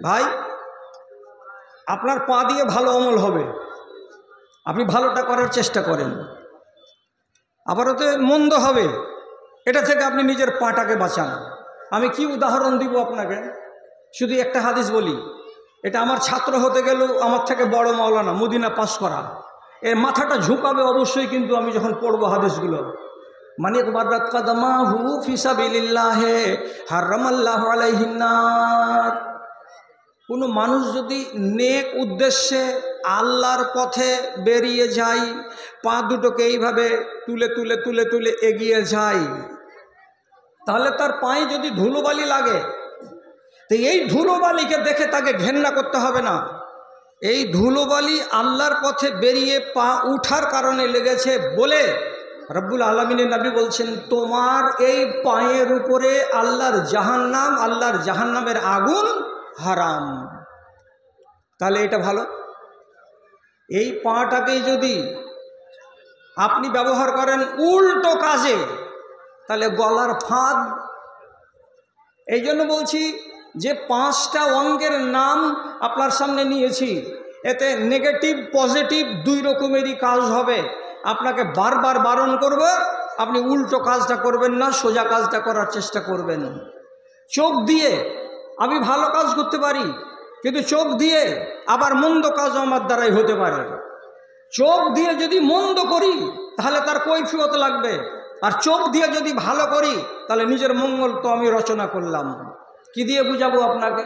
ভাই আপনার পা দিয়ে ভালো আমল হবে, আপনি ভালোটা করার চেষ্টা করেন। আবারও তো মন্দ হবে, এটা থেকে আপনি নিজের পাটাকে বাঁচান। আমি কি উদাহরণ দিব আপনাকে, শুধু একটা হাদিস বলি। এটা আমার ছাত্র হতে গেলেও আমার থেকে বড় মাওলানা, মদিনা পাস করা, এর মাথাটা ঝুঁকাবে অবশ্যই। কিন্তু আমি যখন পড়বো হাদিসগুলো, মানে বাররাত কাদামাহু ফি সাবিলিল্লাহি হারামাল্লাহু আলাইহিন নার। কোনো মানুষ যদি নেক উদ্দেশ্যে আল্লাহর পথে বেরিয়ে যায়, পা দুটোকে এইভাবে তুলে তুলে তুলে তুলে এগিয়ে যায়, তাহলে তার পায়ে যদি ধুলোবালি লাগে, তো এই ধুলোবালিকে দেখে তাকে ঘেন্না করতে হবে না। এই ধুলোবালি আল্লাহর পথে বেরিয়ে পা উঠার কারণে লেগেছে বলে রব্বুল আলামিনের নবী বলছেন, তোমার এই পায়ের উপরে আল্লাহর জাহান্নাম, আল্লাহর জাহান্নামের আগুন হারাম। তাহলে এটা ভালো। এই পাটাকেই যদি আপনি ব্যবহার করেন উল্টো কাজে, তাহলে গলার ফাঁদ। এই জন্য বলছি যে 5টা অঙ্গের নাম আপনার সামনে নিয়েছি, এতে নেগেটিভ পজিটিভ দুই রকমেরই কাজ হবে। আপনাকে বারবার বারণ করব, আপনি উল্টো কাজটা করবেন না, সোজা কাজটা করার চেষ্টা করবেন। চোখ দিয়ে আমি ভালো কাজ করতে পারি, কিন্তু চোখ দিয়ে আবার মন্দ কাজও আমার দ্বারাই হতে পারে। চোখ দিয়ে যদি মন্দ করি তাহলে তার কৈফিয়ত লাগবে, আর চোখ দিয়ে যদি ভালো করি তাহলে নিজের মঙ্গল তো আমি রচনা করলাম। কি দিয়ে বুঝাবো আপনাকে?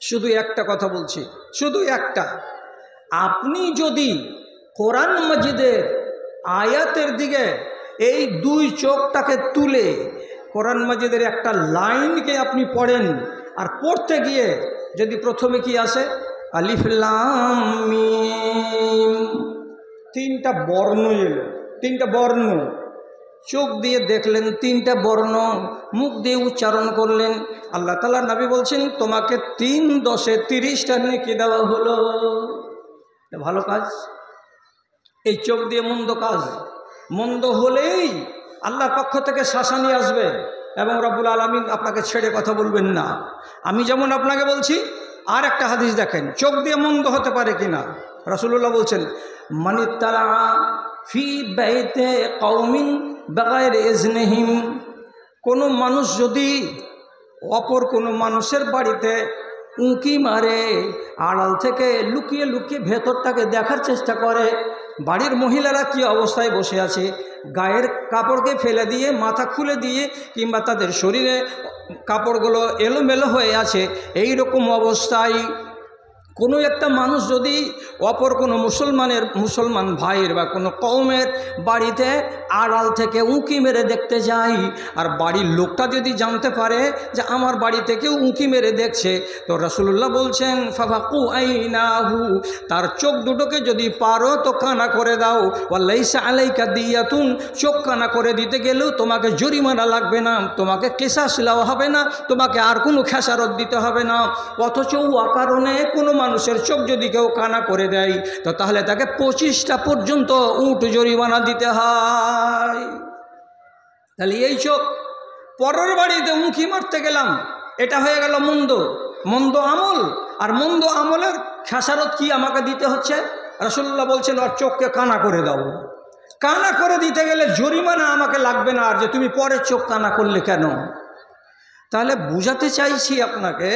শুধু একটা কথা বলছি, শুধু একটা। আপনি যদি কোরআন মাজিদের আয়াতের দিকে এই দুই চোখটাকে তুলে কোরআন মাজিদের একটা লাইনকে আপনি পড়েন, আর পড়তে গিয়ে যদি প্রথমে কি আসে আলিফ লাম মিম, 3টা বর্ণ এলো, 3টা বর্ণ চোখ দিয়ে দেখলেন, 3টা বর্ণ মুখ দিয়ে উচ্চারণ করলেন। আল্লাহ তাআলা নবী বলছেন, তোমাকে 3 10 30টা নেকি দেওয়া হলো। ভালো কাজ। এই চোখ দিয়ে মন্দ কাজ, মন্দ হলেই আল্লাহর পক্ষ থেকে শাসানি আসবে এবং রব্বুল আলামিন আপনাকে ছেড়ে কথা বলবেন না। আমি যেমন আপনাকে বলছি, আর একটা হাদিস দেখেন চোখ দিয়ে মন্দ হতে পারে কিনা। রাসূলুল্লাহ বলছেন, মানিত্তালা ফি বাইতে কওমিন বিগাইরি ইজনিহিম, কোনো মানুষ যদি অপর কোনো মানুষের বাড়িতে উঁকি মারে, আড়াল থেকে লুকিয়ে লুকিয়ে ভেতরটাকে দেখার চেষ্টা করে, বাড়ির মহিলারা কি অবস্থায় বসে আছে, গায়ের কাপড়কে ফেলে দিয়ে মাথা খুলে দিয়ে কিংবা তাদের শরীরে কাপড়গুলো এলোমেলো হয়ে আছে, এই রকম অবস্থায় কোনো একটা মানুষ যদি অপর কোনো মুসলমান ভাইয়ের বা কোনো কওমের বাড়িতে আড়াল থেকে উঁকি মেরে দেখতে যায়, আর বাড়ির লোকটা যদি জানতে পারে যে আমার বাড়ি থেকে উঁকি মেরে দেখছে, তো রাসূলুল্লাহ বলছেন ফাফাকু আইনাহু, তার চোখ দুটোকে যদি পারো তো কানা করে দাও। ওয়ালাইসা আলাইকা দিয়াতুন, চোখ কানা করে দিতে গেলেও তোমাকে জরিমানা লাগবে না, তোমাকে কিসাস দেওয়া হবে না, তোমাকে আর কোনো খেসারত দিতে হবে না। অথচ অকারণে কোনো মানুষের চোখ যদি কেউ কানা করে দেয়, তো তাহলে তাকে 25টা পর্যন্ত উট জরিমানা দিতে হয়। তাহলে এই চোখ, পরের বাড়িতে উঁকি মারতে গেলাম, এটা হয়ে গেল মন্দ আমল। আর মন্দ আমলের খেসারত কি আমাকে দিতে হচ্ছে? রাসূলুল্লাহ বলছেন ওর চোখকে কানা করে দাও। কানা করে দিতে গেলে জরিমানা আমাকে লাগবে না, আর যে তুমি পরের চোখ কানা করলে কেন? তাহলে বুঝাতে চাইছি আপনাকে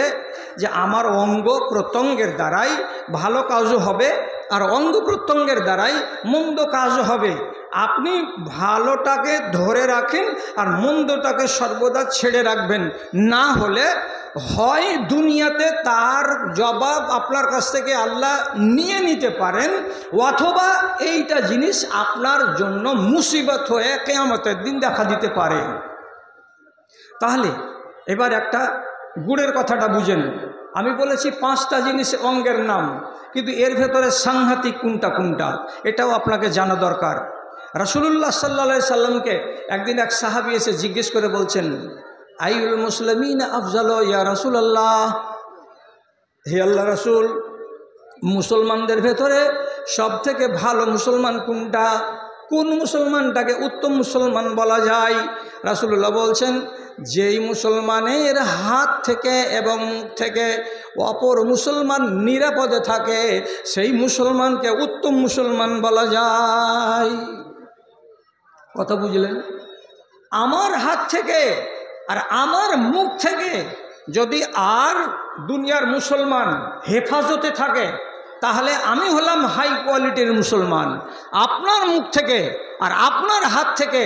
যে আমার অঙ্গ প্রত্যঙ্গের দ্বারাই ভালো কাজও হবে, আর অঙ্গ প্রত্যঙ্গের দ্বারাই মন্দ কাজও হবে। আপনি ভালোটাকে ধরে রাখেন আর মন্দটাকে সর্বদা ছেড়ে রাখবেন, না হলে হয় দুনিয়াতে তার জবাব আপনার কাছ থেকে আল্লাহ নিয়ে নিতে পারেন, অথবা এইটা জিনিস আপনার জন্য মুসিবত হয়ে কিয়ামতের দিন দেখা দিতে পারে। তাহলে এবার একটা গুড়ের কথাটা বুঝেন। আমি বলেছি 5টা জিনিস অঙ্গের নাম, কিন্তু এর ভেতরে সাংঘাতিক কোনটা এটাও আপনাকে জানা দরকার। রাসূলুল্লাহ সাল্লাল্লাহু আলাইহি সাল্লামকে একদিন এক সাহাবী এসে জিজ্ঞেস করে বলছেন, আইয়ুল মুসলিমিনা আফজালু ইয়া রাসূলুল্লাহ, হে আল্লাহ রাসূল, মুসলমানদের ভেতরে সবথেকে ভালো মুসলমান কোনটা? কোন মুসলমানটাকে উত্তম মুসলমান বলা যায়? রাসূলুল্লাহ বলছেন, যেই মুসলমানের হাত থেকে এবং মুখ থেকে অপর মুসলমান নিরাপদে থাকে সেই মুসলমানকে উত্তম মুসলমান বলা যায়। কথা বুঝলেন? আমার হাত থেকে আর আমার মুখ থেকে যদি আর দুনিয়ার মুসলমান হেফাজতে থাকে তাহলে আমি হলাম হাই কোয়ালিটির মুসলমান। আপনার মুখ থেকে আর আপনার হাত থেকে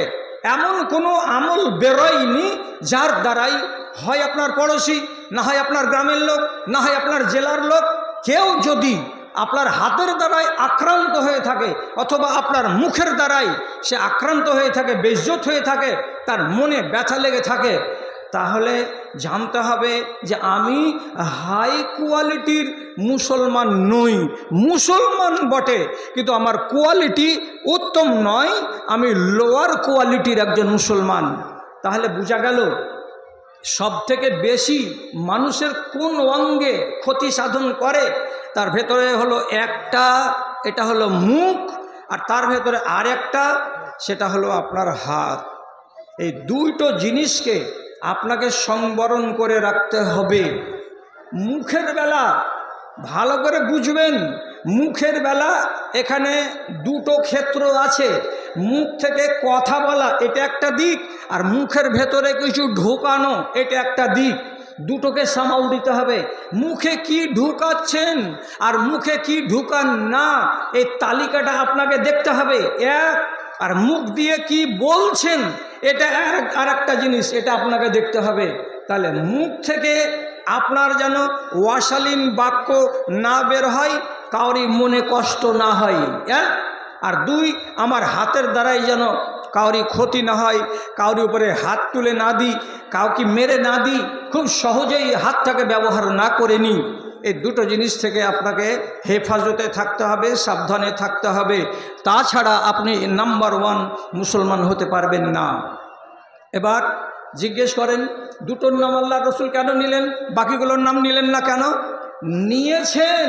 এমন কোনো আমল বেরোয়নি যার দ্বারাই হয় আপনার পড়োশি, না হয় আপনার গ্রামের লোক, না হয় আপনার জেলার লোক, কেউ যদি আপনার হাতের দ্বারাই আক্রান্ত হয়ে থাকে অথবা আপনার মুখের দ্বারাই সে আক্রান্ত হয়ে থাকে, বেইজ্জত হয়ে থাকে, তার মনে ব্যথা লেগে থাকে, তাহলে জানতে হবে যে আমি হাই কোয়ালিটির মুসলমান নই। মুসলমান বটে কিন্তু আমার কোয়ালিটি উত্তম নয়, আমি লোয়ার কোয়ালিটির একজন মুসলমান। তাহলে বোঝা গেল সব থেকে বেশি মানুষের কোন অঙ্গে ক্ষতি সাধন করে। তার ভেতরে হলো একটা, এটা হলো মুখ, আর তার ভেতরে আর একটা, সেটা হলো আপনার হাত। এই দুটো জিনিসকে আপনাকে সংবরণ করে রাখতে হবে। মুখের বেলা ভালো করে বুঝবেন, মুখের বেলা এখানে দুটো ক্ষেত্র আছে। মুখ থেকে কথা বলা এটা একটা দিক, আর মুখের ভেতরে কিছু ঢোকানো এটা একটা দিক। দুটোকে সামাল দিতে হবে। মুখে কি ঢুকাচ্ছেন আর মুখে কি ঢুকান না, এই তালিকাটা আপনাকে দেখতে হবে এক। আর মুখ দিয়ে কি বলছেন এটা আর একটা জিনিস, এটা আপনাকে দেখতে হবে। তাহলে মুখ থেকে আপনার যেন অশালীন বাক্য না বের হয়, কাউরি মনে কষ্ট না হয়। আর দুই, আমার হাতের দ্বারাই যেন কাউরি ক্ষতি না হয়, কাউরি উপরে হাত তুলে না দিই, কাউকে মেরে না দিই, খুব সহজেই হাতটাকে ব্যবহার না করে নিই। এই দুটো জিনিস থেকে আপনাকে হেফাজতে থাকতে হবে, সাবধানে থাকতে হবে। তাছাড়া আপনি নাম্বার ওয়ান মুসলমান হতে পারবেন না। এবার জিজ্ঞেস করেন, দুটোর নাম আল্লাহ রসুল কেন নিলেন, বাকিগুলোর নাম নিলেন না কেন? নিয়েছেন,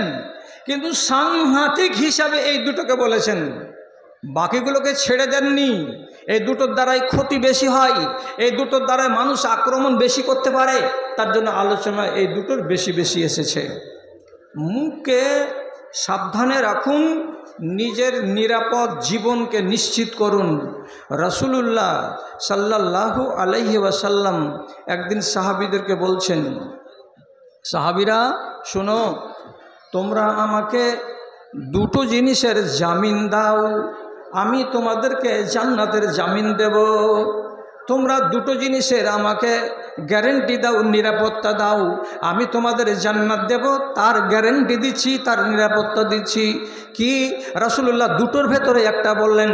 কিন্তু সাংঘাতিক হিসাবে এই দুটোকে বলেছেন, বাকিগুলোকে ছেড়ে দেননি। এই দুটোর দ্বারাই ক্ষতি বেশি হয়, এই দুটোর দ্বারাই মানুষ আক্রমণ বেশি করতে পারে, তার জন্য আলোচনা এই দুটোর বেশি বেশি এসেছে। মুখকে সাবধানে রাখুন, নিজের নিরাপদ জীবনকে নিশ্চিত করুন। রাসূলুল্লাহ সাল্লাল্লাহু আলাইহি ওয়াসাল্লাম একদিন সাহাবীদেরকে বলছেন, সাহাবীরা শোনো, তোমরা আমাকে দুটো জিনিসের জামিন দাও, আমি তোমাদেরকে জান্নাতের জামিন দেব। তোমরা দুটো জিনিসের আমাকে গ্যারেন্টি দাও, নিরাপত্তা দাও, আমি তোমাদের জান্নাত দেব, তার গ্যারেন্টি দিচ্ছি, তার নিরাপত্তা দিচ্ছি। কি? রাসূলুল্লাহ দুটোর ভেতরে একটা বললেন।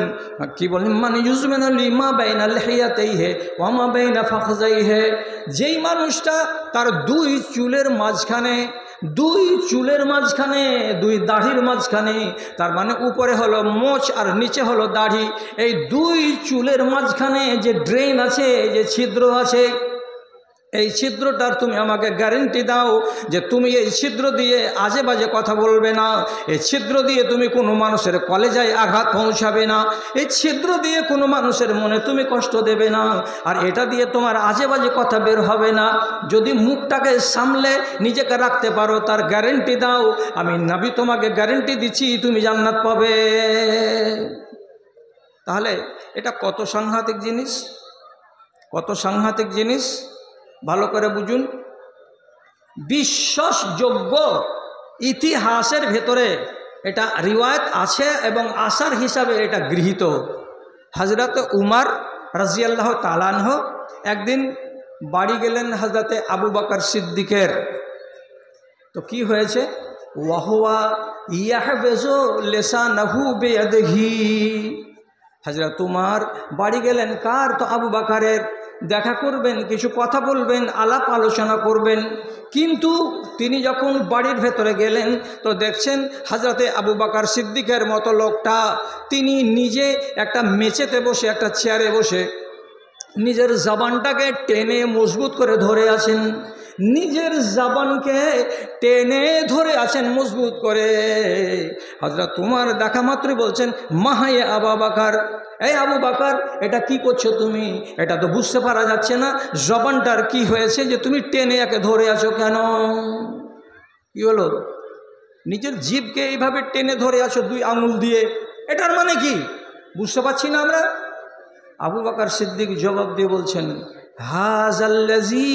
কি বললেন? মানে ইউজমেন লিমা বাইনা লিহিয়াতাইহি ওয়া মা বাইনা ফাখযাইহি, যেই মানুষটা তার দুই চুলের মাঝখানে, দুই দাড়ির মাঝখানে, তার মানে উপরে হলো মোচ আর নিচে হলো দাড়ি, এই দুই চুলের মাঝখানে যে ড্রেন আছে, যে ছিদ্র আছে, এই ছিদ্রটার তুমি আমাকে গ্যারেন্টি দাও যে তুমি এই ছিদ্র দিয়ে আজে বাজে কথা বলবে না, এই ছিদ্র দিয়ে তুমি কোনো মানুষের কলেজায় আঘাত পৌঁছাবে না, এই ছিদ্র দিয়ে কোনো মানুষের মনে তুমি কষ্ট দেবে না, আর এটা দিয়ে তোমার আজে বাজে কথা বের হবে না। যদি মুখটাকে সামলে নিজেকে রাখতে পারো, তার গ্যারেন্টি দাও, আমি নবী তোমাকে গ্যারেন্টি দিচ্ছি তুমি জান্নাত পাবে। তাহলে এটা কত সাংঘাতিক জিনিস, কত সাংঘাতিক জিনিস, ভালো করে বুঝুন। বিশ্বাসযোগ্য ইতিহাসের ভেতরে এটা রিওয়ায়াত আছে এবং আসার হিসাবে এটা গৃহীত। হযরত উমর রাদিয়াল্লাহু তাআলা আনহু একদিন বাড়ি গেলেন হযরতে আবু বকর সিদ্দিকের। তো কি হয়েছে? ওয়াহুয়া ইয়াহবেজু লিসানাহু বিয়াদিহি। হযরত উমর বাড়ি গেলেন কার? তো আবু বকরের। দেখা করবেন, কিছু কথা বলবেন, আলাপ আলোচনা করবেন। কিন্তু তিনি যখন বাড়ির ভেতরে গেলেন তো দেখছেন হযরতে আবু বকর সিদ্দিকের মতো লোকটা তিনি নিজে একটা মেঝেতে বসে, একটা চেয়ারে বসে নিজের জবানটাকে টেনে মজবুত করে ধরে আছেন। নিজের জবানকে টেনে ধরে আছেন মজবুত করে। হযরত উমর দেখা মাত্রই বলছেন, মাহায়ে আবু বকর, এই আবু বকর, এটা কি করছো তুমি? এটা তো বুঝতে পারা যাচ্ছে না জবানটার কি হয়েছে যে তুমি টেনে একে ধরে আছো কেন? কি হলো? নিজের জিভকে এইভাবে টেনে ধরে আছো দুই আঙুল দিয়ে, এটার মানে কি বুঝতে পারছি না আমরা। আবু বকর সিদ্দিক জবাব দিয়ে বলছেন, হাযাল্লাযী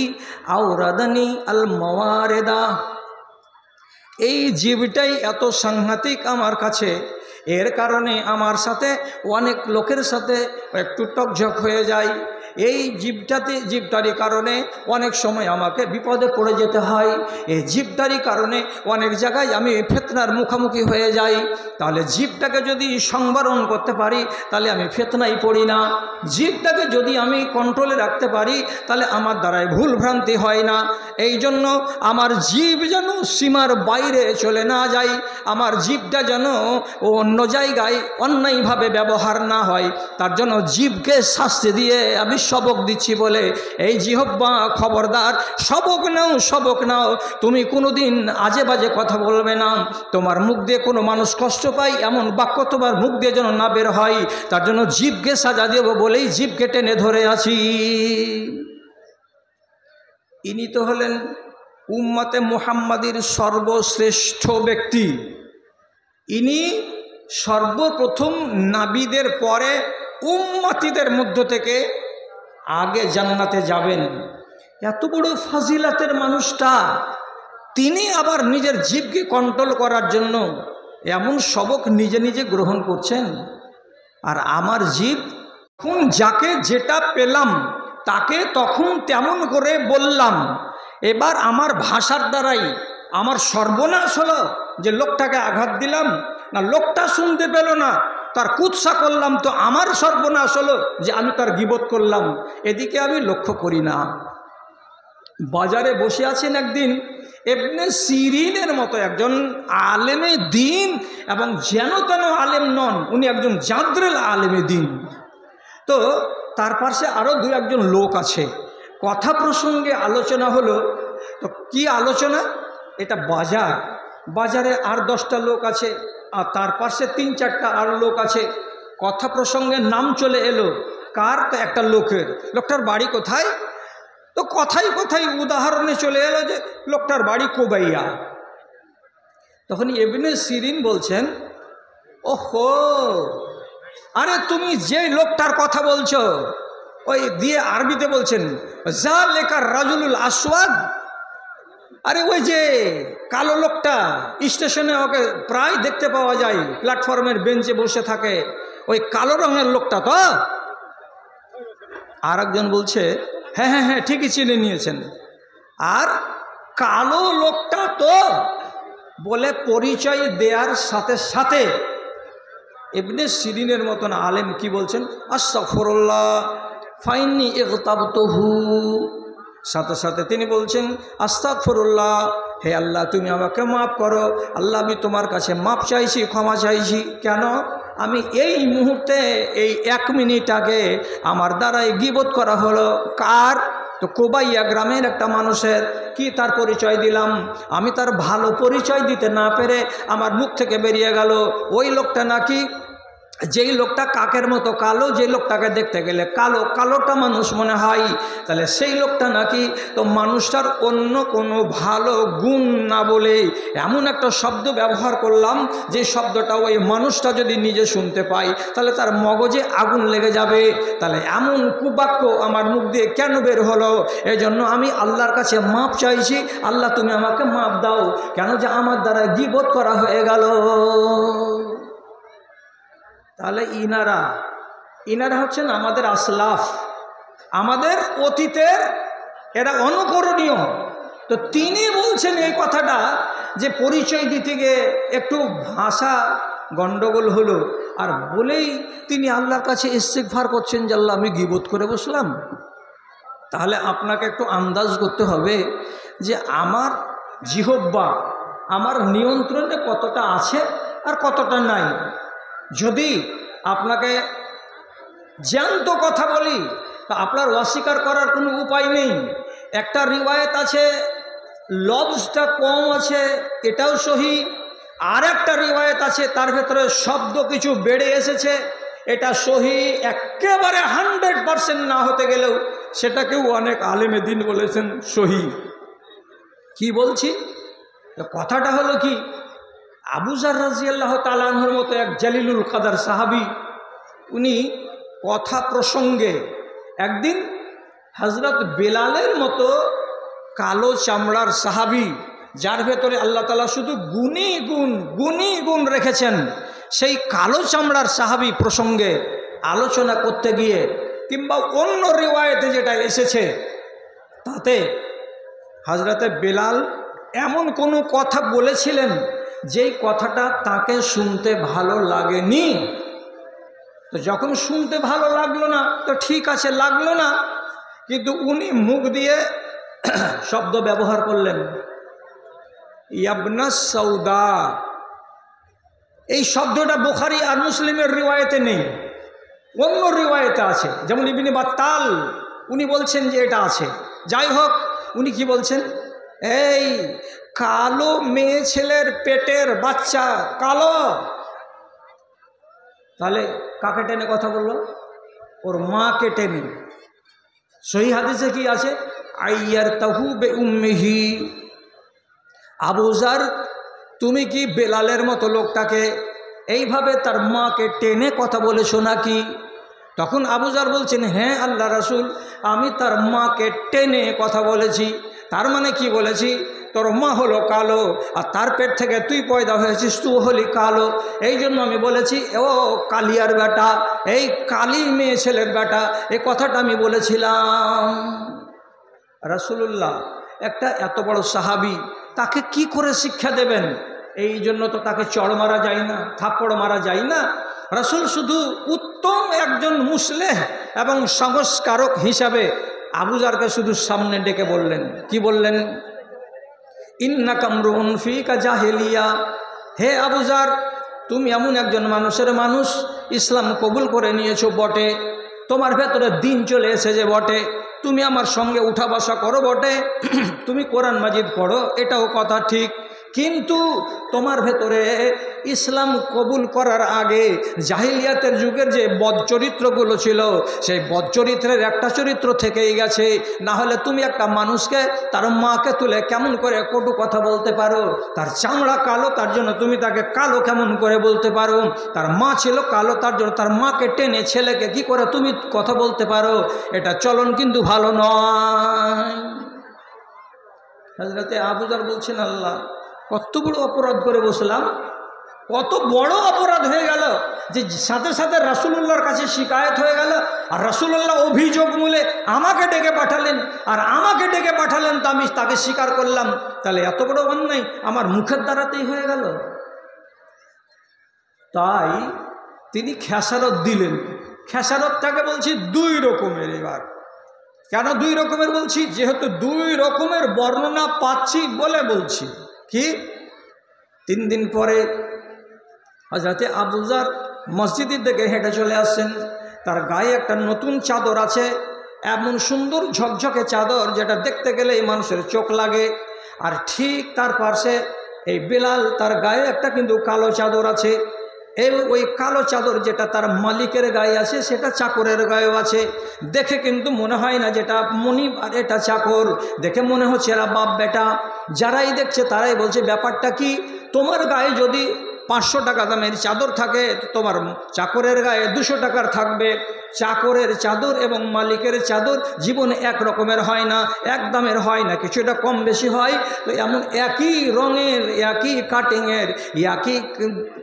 আওরাদানি আল মাওয়ারিদা, এই জীবটাই এত সাংঘাতিক আমার কাছে, এর কারণে আমার সাথে অনেক লোকের সাথে একটু টকঝক হয়ে যায়। এই জীবটারই কারণে অনেক সময় আমাকে বিপদে পড়ে যেতে হয়। এই জীবটারই কারণে অনেক জায়গায় আমি ফিতনার মুখোমুখি হয়ে যাই। তাহলে জীবটাকে যদি সংবরণ করতে পারি তাহলে আমি ফিতনায় পড়ি না। জীবটাকে যদি আমি কন্ট্রোলে রাখতে পারি তাহলে আমার দ্বারাই ভুল ভ্রান্তি হয় না। এই জন্য আমার জীব যেন সীমার বাইরে চলে না যায়, আমার জীবটা যেন অন্য জায়গায় অন্যায়ভাবে ব্যবহার না হয়, তার জন্য জীবকে শাস্তি দিয়ে আমি সবক দিচ্ছি বলে, এই জিহ্বা খবরদার, সবক নাও, সবক নাও। তুমি কোনোদিন আজে বাজে কথা বলবে না, তোমার মুখ দিয়ে কোনো মানুষ কষ্ট পায় এমন বাক্য তোমার মুখ দিয়ে যেন না বের হয়, তার জন্য জীবকে সাজা দেব বলেই জীবকে টেনে ধরে আছি। ইনি তো হলেন উম্মতে মুহাম্মাদির সর্বশ্রেষ্ঠ ব্যক্তি। ইনি সর্বপ্রথম নাবিদের পরে উম্মতিদের মধ্য থেকে আগে জান্নাতে যাবেন। এত বড় ফাজিলাতের মানুষটা, তিনি আবার নিজের জীবকে কন্ট্রোল করার জন্য এমন সবক নিজে নিজে গ্রহণ করছেন। আর আমার জীব তখন যাকে যেটা পেলাম তাকে তখন তেমন করে বললাম, এবার আমার ভাষার দ্বারাই আমার সর্বনাশ হলো যে লোকটাকে আঘাত দিলাম, না লোকটা শুনতে পেল না তার কুৎসা করলাম, তো আমার সর্বনাশ হলো যে আমি তার গীবত করলাম। এদিকে আমি লক্ষ্য করি না। বাজারে বসে আছেন একদিন ইবনে সিরিনের মতো একজন আলেমে দ্বীন, এবং যেন তেন আলেম নন, উনি একজন জাদ্রেল আলেমে দ্বীন। তো তার পাশে আরও দু একজন লোক আছে। কথা প্রসঙ্গে আলোচনা হলো। তো কি আলোচনা? এটা বাজার, বাজারে আর 10টা লোক আছে, আর তার পাশে 3-4টা আর লোক আছে। কথা প্রসঙ্গে নাম চলে এলো কার? তো একটা লোকের। লোকটার বাড়ি কোথায়? তো কথাই কথাই উদাহরণে চলে এলো যে লোকটার বাড়ি কোবাইয়া। তখন ইবনে সিরিন বলছেন, ওহো, আরে তুমি যে লোকটার কথা বলছো, ওই দিয়ে আরবিতে বলছেন জালেকার রাজুলুল আসওয়াদ, আরে ওই যে কালো লোকটা, স্টেশনে ওকে প্রায় দেখতে পাওয়া যায়, প্ল্যাটফর্মের বেঞ্চে বসে থাকে, ওই কালো রঙের লোকটা তো? আর একজন বলছে, হ্যাঁ হ্যাঁ হ্যাঁ ঠিকই চিনে নিয়েছেন। আর কালো লোকটা তো বলে পরিচয় দেওয়ার সাথে সাথে ইবনে সিরিনের মতন আলেম কি বলছেন? আস্তাগফিরুল্লাহ ফাইন্নী ইগতাবতুহু। সাথে সাথে তিনি বলছেন, আস্তাগফিরুল্লাহ, হে আল্লাহ তুমি আমাকে মাফ করো। আল্লাহ আমি তোমার কাছে মাফ চাইছি, ক্ষমা চাইছি। কেন? আমি এই মুহূর্তে এই 1 মিনিট আগে আমার দ্বারাই গীবত করা হলো। কার? তো কোবাইয়া গ্রামের একটা মানুষের। কি তার পরিচয় দিলাম? আমি তার ভালো পরিচয় দিতে না পেরে আমার মুখ থেকে বেরিয়ে গেল ওই লোকটা নাকি, যেই লোকটা কাকের মতো কালো, যে লোকটাকে দেখতে গেলে কালো, কালোটা মানুষ মনে হয়, তাহলে সেই লোকটা নাকি। তো মানুষটার অন্য কোনো ভালো গুণ না বলে এমন একটা শব্দ ব্যবহার করলাম যে শব্দটা ওই মানুষটা যদি নিজে শুনতে পায় তাহলে তার মগজে আগুন লেগে যাবে। তাহলে এমন কুবাক্য আমার মুখ দিয়ে কেন বের হলো? এজন্য আমি আল্লাহর কাছে মাপ চাইছি, আল্লাহ তুমি আমাকে মাপ দাও, কেন যে আমার দ্বারা গীবত করা হয়ে গেল। তাহলে ইনারা হচ্ছেন আমাদের আসলাফ, আমাদের অতীতের, এরা অনুকরণীয়। তো তিনি বলছেন এই কথাটা যে পরিচয় দিতে গিয়ে একটু ভাষা গণ্ডগোল হলো, আর বলেই তিনি আল্লাহর কাছে ইস্তিগফার করছেন যে আল্লাহ আমি গীবত করে বসলাম। তাহলে আপনাকে একটু আন্দাজ করতে হবে যে আমার জিহ্বা আমার নিয়ন্ত্রণে কতটা আছে আর কতটা নাই। যদি আপনাকে জ্যান্ত কথা বলি তা আপনার অস্বীকার করার কোনো উপায় নেই। একটা রিওয়ায়েত আছে লফজটা কম আছে, এটাও সহি। আর একটা রিওয়ায়েত আছে তার ভেতরে শব্দ কিছু বেড়ে এসেছে, এটা সহি। একেবারে 100% না হতে গেলেও সেটাকেও অনেক আলেমে দিন বলেছেন সহি। কি বলছি, কথাটা হলো কি, আবু যার রাদিয়াল্লাহু তাআলা আনহুর মতো এক জালিলুল কদর সাহাবী, উনি কথা প্রসঙ্গে একদিন হযরত বেলালের মতো কালো চামড়ার সাহাবী, যার ভেতরে আল্লাহ তাআলা শুধু গুণী গুণ রেখেছেন, সেই কালো চামড়ার সাহাবী প্রসঙ্গে আলোচনা করতে গিয়ে কিংবা অন্য রিওয়ায়েতে যেটা এসেছে তাতে হযরতে বেলাল এমন কোনো কথা বলেছিলেন যেই কথাটা তাকে শুনতে ভালো লাগেনি। তো যখন শুনতে ভালো লাগলো না তো ঠিক আছে, লাগলো না, কিন্তু উনি মুখ দিয়ে শব্দ ব্যবহার করলেন, ইয়াবনা সৌদা। এই শব্দটা বুখারী আর মুসলিমের রিওয়ায়েতে নেই, অন্য রিওয়ায়েতে আছে। যেমন ইবনে বাত্তাল উনি বলছেন যে এটা আছে। যাই হোক, উনি কি বলছেন, এই কালো মেয়ে ছেলের পেটের বাচ্চা কালো, তাহলে কাকে টেনে কথা বললো? ওর মাকে টেনে। সহিহ হাদিসে কি আছে, আইয়ার তাহু বে উম্মিহি, আবু যার তুমি কি বেলালের মতো লোকটাকে এইভাবে তার মাকে টেনে কথা বলেছো নাকি? তখন আবু যার বলছেন, হ্যাঁ আল্লাহ রাসূল, আমি তার মাকে টেনে কথা বলেছি। তার মানে কি বলেছি, তোর মা হলো কালো আর তার পেট থেকে তুই পয়দা হয়েছিস, তুই হলি কালো, এই জন্য আমি বলেছি ও কালিয়ার বেটা, এই কালি মেয়ে ছেলের বেটা, এই কথাটা আমি বলেছিলাম। রাসূলুল্লাহ একটা এত বড় সাহাবী, তাকে কি করে শিক্ষা দেবেন? এই জন্য তো তাকে চড় মারা যায় না, থাপ্পড় মারা যায় না। রাসূল শুধু উত্তম একজন মুসলেহ এবং সংস্কারক হিসাবে আবু যারকে শুধু সামনে ডেকে বললেন, কি বললেন, ইন্নাকা মরউন ফিকা জাহেলিয়া, হে আবু যার, তুমি এমন একজন মানুষের মানুষ, ইসলাম কবুল করে নিয়েছো বটে, তোমার ভেতরে দিন চলে এসেছে বটে, তুমি আমার সঙ্গে উঠা বসা করো বটে, তুমি কোরআন মাজিদ পড়ো, এটাও কথা ঠিক, কিন্তু তোমার ভেতরে ইসলাম কবুল করার আগে জাহিলিয়াতের যুগের যে বদচরিত্রগুলো ছিল, সেই বদচরিত্রের একটা চরিত্র থেকেই গেছে। না হলে তুমি একটা মানুষকে তার মাকে তুলে কেমন করে কটু কথা বলতে পারো? তার চামড়া কালো, তার জন্য তুমি তাকে কালো কেমন করে বলতে পারো? তার মা ছিল কালো, তার জন্য তার মাকে টেনে ছেলেকে কি করে তুমি কথা বলতে পারো? এটা চলন কিন্তু ভালো নয়। হযরতে আবু যার বলছেন, আল্লাহ কত বড় অপরাধ করে বসলাম, কত বড় অপরাধ হয়ে গেল যে সাথে সাথে রাসূলুল্লাহর কাছে শিকায়ত হয়ে গেল। আর রাসূলুল্লাহ অভিযোগ মূলে আমাকে ডেকে পাঠালেন, আর আমাকে ডেকে পাঠালেন তো আমি তাকে স্বীকার করলাম, তাহলে এত বড় অন্যায় আমার মুখের দ্বারাতেই হয়ে গেল। তাই তিনি খেসারত দিলেন। খেসারতটাকে বলছি দুই রকমের। এবার কেন দুই রকমের বলছি? যেহেতু দুই রকমের বর্ণনা পাচ্ছি বলে বলছি। কি, 3 দিন পরে হযরতে আবু যার মসজিদের দিকে হেঁটে চলে আসছেন। তার গায়ে একটা নতুন চাদর আছে, এমন সুন্দর ঝকঝকে চাদর যেটা দেখতে গেলে এই মানুষের চোখ লাগে। আর ঠিক তার পাশে এই বেলাল, তার গায়ে একটা কিন্তু কালো চাদর আছে। ওই কালো চাদর যেটা তার মালিকের গায়ে আছে সেটা চাকরের গায়েও আছে। দেখে কিন্তু মনে হয় না যেটা মনিব আর এটা চাকর, দেখে মনে হচ্ছে এরা বাপ বেটা। যারাই দেখছে তারাই বলছে, ব্যাপারটা কি, তোমার গায়ে যদি 500 টাকা দামের চাদর থাকে তো তোমার চাকরের গায়ে 200 টাকার থাকবে। চাকরের চাদর এবং মালিকের চাদর জীবনে এক রকমের হয় না, এক দামের হয় না, কিছুটা কম বেশি হয়। তো এমন একই রঙের, একই কাটিংয়ের, একই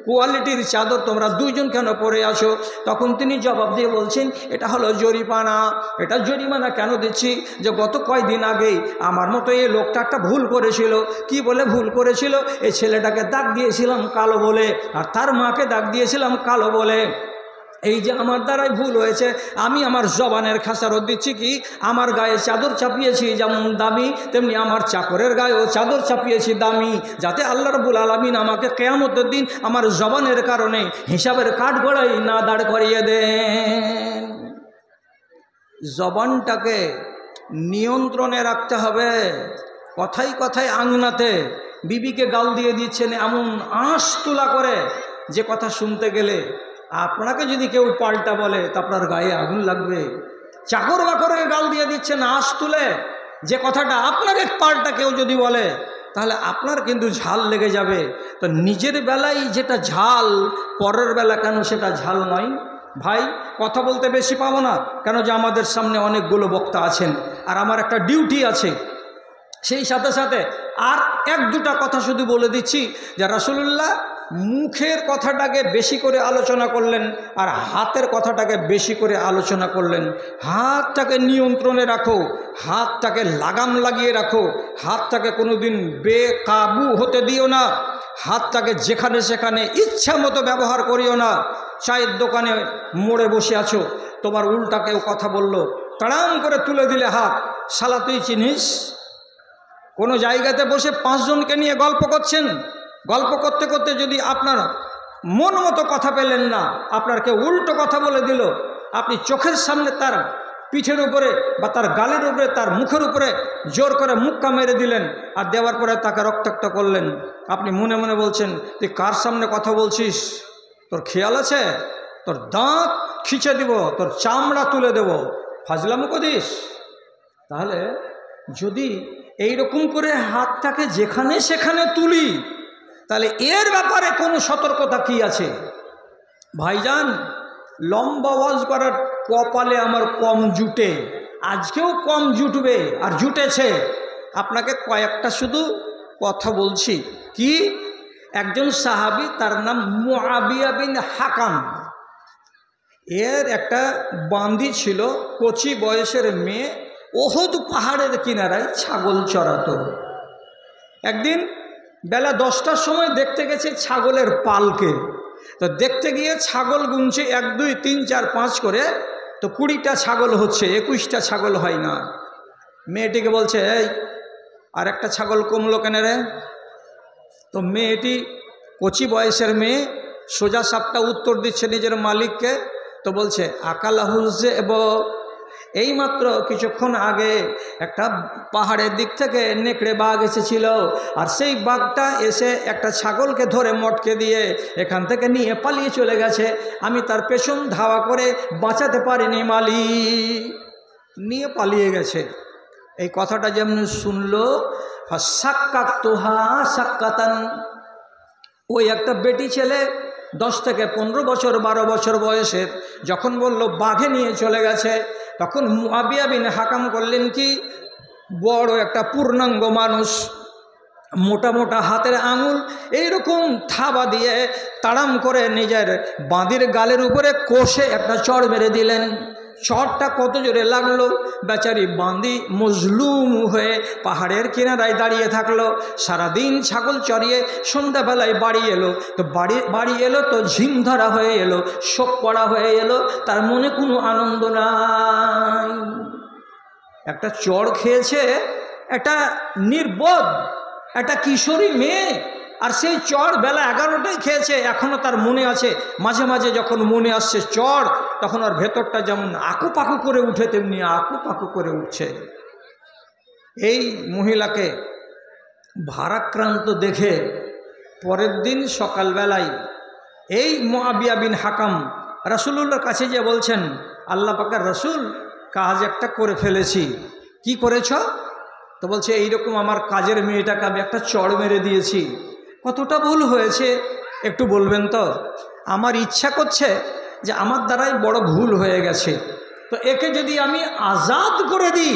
কোয়ালিটির চাদর তোমরা দুইজন কেন পরে আসো? তখন তিনি জবাব দিয়ে বলছেন, এটা হলো জরিমানা। এটা জরিমানা কেন দিচ্ছি? যে গত কয়েকদিন আগেই আমার মতো এই লোকটা একটা ভুল করেছিল। কি বলে ভুল করেছিল? এই ছেলেটাকে দাগ দিয়েছিলাম কালো বলে, আর তার মাকে দাগ দিয়েছিলাম কালো বলে। এই যে আমার দ্বারাই ভুল হয়েছে, আমি আমার জবানের খেসারত দিচ্ছি কি, আমার গায়ে চাদর চাপিয়েছি যেমন দামি, তেমনি আমার চাকরের গায়েও চাদর চাপিয়েছি দামি, যাতে আল্লাহ রাব্বুল আলামিন আমাকে কিয়ামতের দিন আমার জবানের কারণে হিসাবের কাঠগড়াই না দাঁড় করিয়ে দেন। জবানটাকে নিয়ন্ত্রণে রাখতে হবে। কথায় কথায় আংনাতে বিবিকে গাল দিয়ে দিচ্ছেন এমন আঁশ তোলা করে, যে কথা শুনতে গেলে আপনাকে যদি কেউ পাল্টা বলে তা আপনার গায়ে আগুন লাগবে। চাকর বাকরকে গাল দিয়ে দিচ্ছেন আঁশ তুলে, যে কথাটা আপনাকে পাল্টা কেউ যদি বলে তাহলে আপনার কিন্তু ঝাল লেগে যাবে। তো নিজের বেলায় যেটা ঝাল, পরের বেলা কেন সেটা ঝাল নয়? ভাই, কথা বলতে বেশি পাবো না, কেন যে আমাদের সামনে অনেকগুলো বক্তা আছেন, আর আমার একটা ডিউটি আছে। সেই সাথে সাথে আর এক দুটা কথা শুধু বলে দিচ্ছি, যে রাসূলুল্লাহ মুখের কথাটাকে বেশি করে আলোচনা করলেন আর হাতের কথাটাকে বেশি করে আলোচনা করলেন। হাতটাকে নিয়ন্ত্রণে রাখো, হাতটাকে লাগাম লাগিয়ে রাখো, হাতটাকে কোনোদিন বেকাবু হতে দিও না, হাতটাকে যেখানে সেখানে ইচ্ছা মতো ব্যবহার করিও না। চায়ের দোকানে মোড়ে বসে আছো, তোমার উল্টা কেউ কথা বলল, তাড়াম করে তুলে দিলে হাত, শালা তুই চিনিস? কোনো জায়গাতে বসে 5 জনকে নিয়ে গল্প করছেন, গল্প করতে করতে যদি আপনার মন মতো কথা পেলেন না, আপনার কেউ উল্টো কথা বলে দিল, আপনি চোখের সামনে তার পিঠের উপরে বা তার গালের উপরে, তার মুখের উপরে জোর করে মুক্কা মেরে দিলেন, আর দেওয়ার পরে তাকে রক্তাক্ত করলেন। আপনি মনে মনে বলছেন, তুই কার সামনে কথা বলছিস? তোর খেয়াল আছে? তোর দাঁত খিচে দিব, তোর চামড়া তুলে দেব, ফাজলামো করিস? তাহলে যদি এইরকম করে হাতটাকে যেখানে সেখানে তুলি, তাহলে এর ব্যাপারে কোনো সতর্কতা কি আছে? ভাইজান, লম্বা ওয়াজ করার কপালে আমার কম জুটে, আজকেও কম জুটবে, আর জুটেছে। আপনাকে কয়েকটা শুধু কথা বলছি। কি? একজন সাহাবী, তার নাম মুআবিয়া বিন হাকাম। এর একটা বান্দি ছিল, কচি বয়সের মেয়ে, ওহদ পাহাড়ের কিনারায় ছাগল চড়াতো। একদিন বেলা 10টার সময় দেখতে গেছে ছাগলের পালকে। তো দেখতে গিয়ে ছাগল গুনছে 1 2 3 4 5 করে, তো 20টা ছাগল হচ্ছে, 21টা ছাগল হয় না। মেয়েটিকে বলছে, এই আর একটা ছাগল কমলো কেন রে? তো মেয়েটি, কচি বয়সের মেয়ে, সোজা সাপটা উত্তর দিচ্ছে নিজের মালিককে। তো বলছে, আকালাহুল যে, এইমাত্র কিছুক্ষণ আগে একটা পাহাড়ের দিক থেকে নেকড়ে বাঘ এসেছিল, আর সেই বাঘটা এসে একটা ছাগলকে ধরে মটকে দিয়ে এখান থেকে নিয়ে পালিয়ে চলে গেছে। আমি তার পেছন ধাওয়া করে বাঁচাতে পারিনি, মালিক নিয়ে পালিয়ে গেছে। এই কথাটা যেমন শুনলো, সাক্কাতুহা সাক্কাতান। ওই একটা বেটি ছেলে 10 থেকে 15 বছর 12 বছর বয়সের, যখন বলল বাঘে নিয়ে চলে গেছে, তখন মুআবিয়া বিন হাকাম করলেন কি, বড় একটা পূর্ণাঙ্গ মানুষ, মোটা মোটা হাতের আঙুল এইরকম থাবা দিয়ে তাড়াম করে নিজের বাঁদির গালের উপরে কষে একটা চড় মেরে দিলেন। চড়টা কত জোরে লাগলো, বেচারি বাঁদি মজলুম হয়ে পাহাড়ের কিনারায় দাঁড়িয়ে থাকলো। সারাদিন ছাগল চড়িয়ে সন্ধ্যাবেলায় বাড়ি এলো। তো বাড়ি এলো তো ঝিম ধরা হয়ে এলো, শোক পড়া হয়ে এলো, তার মনে কোনো আনন্দ নাই। একটা চড় খেয়েছে একটা নির্বোধ একটা কিশোরী মেয়ে, আর সেই চড় বেলা 11টায় খেয়েছে, এখনও তার মনে আছে। মাঝে মাঝে যখন মনে আসছে চড়, তখন ওর ভেতরটা যেমন আকুপাকু করে উঠে, তেমনি আকুপাকু করে উঠছে। এই মহিলাকে ভারাক্রান্ত দেখে পরের দিন সকালবেলায় এই মুআবিয়া বিন হাকাম রাসূলুল্লাহর কাছে গিয়ে বলছেন, আল্লাহ পাকের রাসূল, কাজ একটা করে ফেলেছি। কি করেছ? তো বলছে, এইরকম আমার কাজের মেয়েটাকে আমি একটা চড় মেরে দিয়েছি। কতটা ভুল হয়েছে একটু বলবেন তো? আমার ইচ্ছা করছে যে আমার দ্বারাই বড় ভুল হয়ে গেছে, তো একে যদি আমি আজাদ করে দিই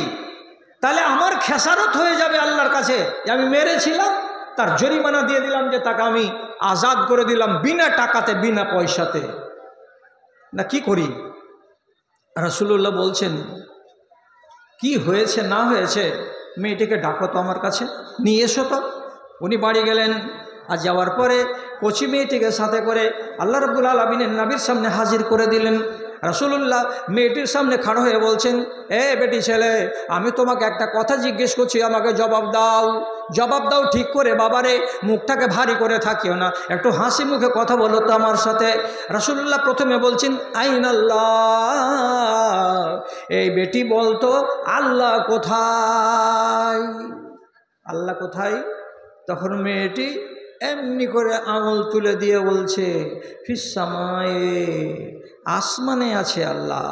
তাহলে আমার খেসারত হয়ে যাবে আল্লাহর কাছে, যে আমি মেরেছিলাম, তার জরিমানা দিয়ে দিলাম, যে তাকে আমি আজাদ করে দিলাম বিনা টাকাতে, বিনা পয়সাতে। না কি করি? রাসূলুল্লাহ বলছেন, কি হয়েছে না হয়েছে মেয়েটিকে ডাকো তো আমার কাছে, নিয়ে এসো তো। উনি বাড়ি গেলেন, আর যাওয়ার পরে কচি মেয়েটিকে সাথে করে আল্লাহ রাব্বুল আলামিনের নবীর সামনে হাজির করে দিলেন। রাসূলুল্লাহ মেয়েটির সামনে খাড়া হয়ে বলছেন, এ বেটি ছেলে, আমি তোমাকে একটা কথা জিজ্ঞেস করছি, আমাকে জবাব দাও, জবাব দাও ঠিক করে বাবারে, মুখটাকে ভারী করে থাকিও না, একটু হাসি মুখে কথা বলো তো আমার সাথে। রাসূলুল্লাহ প্রথমে বলছেন আইনাল্লাহ, এই বেটি বলতো আল্লাহ কোথায়, আল্লাহ কোথায়? তখন মেয়েটি এমনি করে আঙুল তুলে দিয়ে বলছে ফিসসামায়ে, আসমানে আছে আল্লাহ।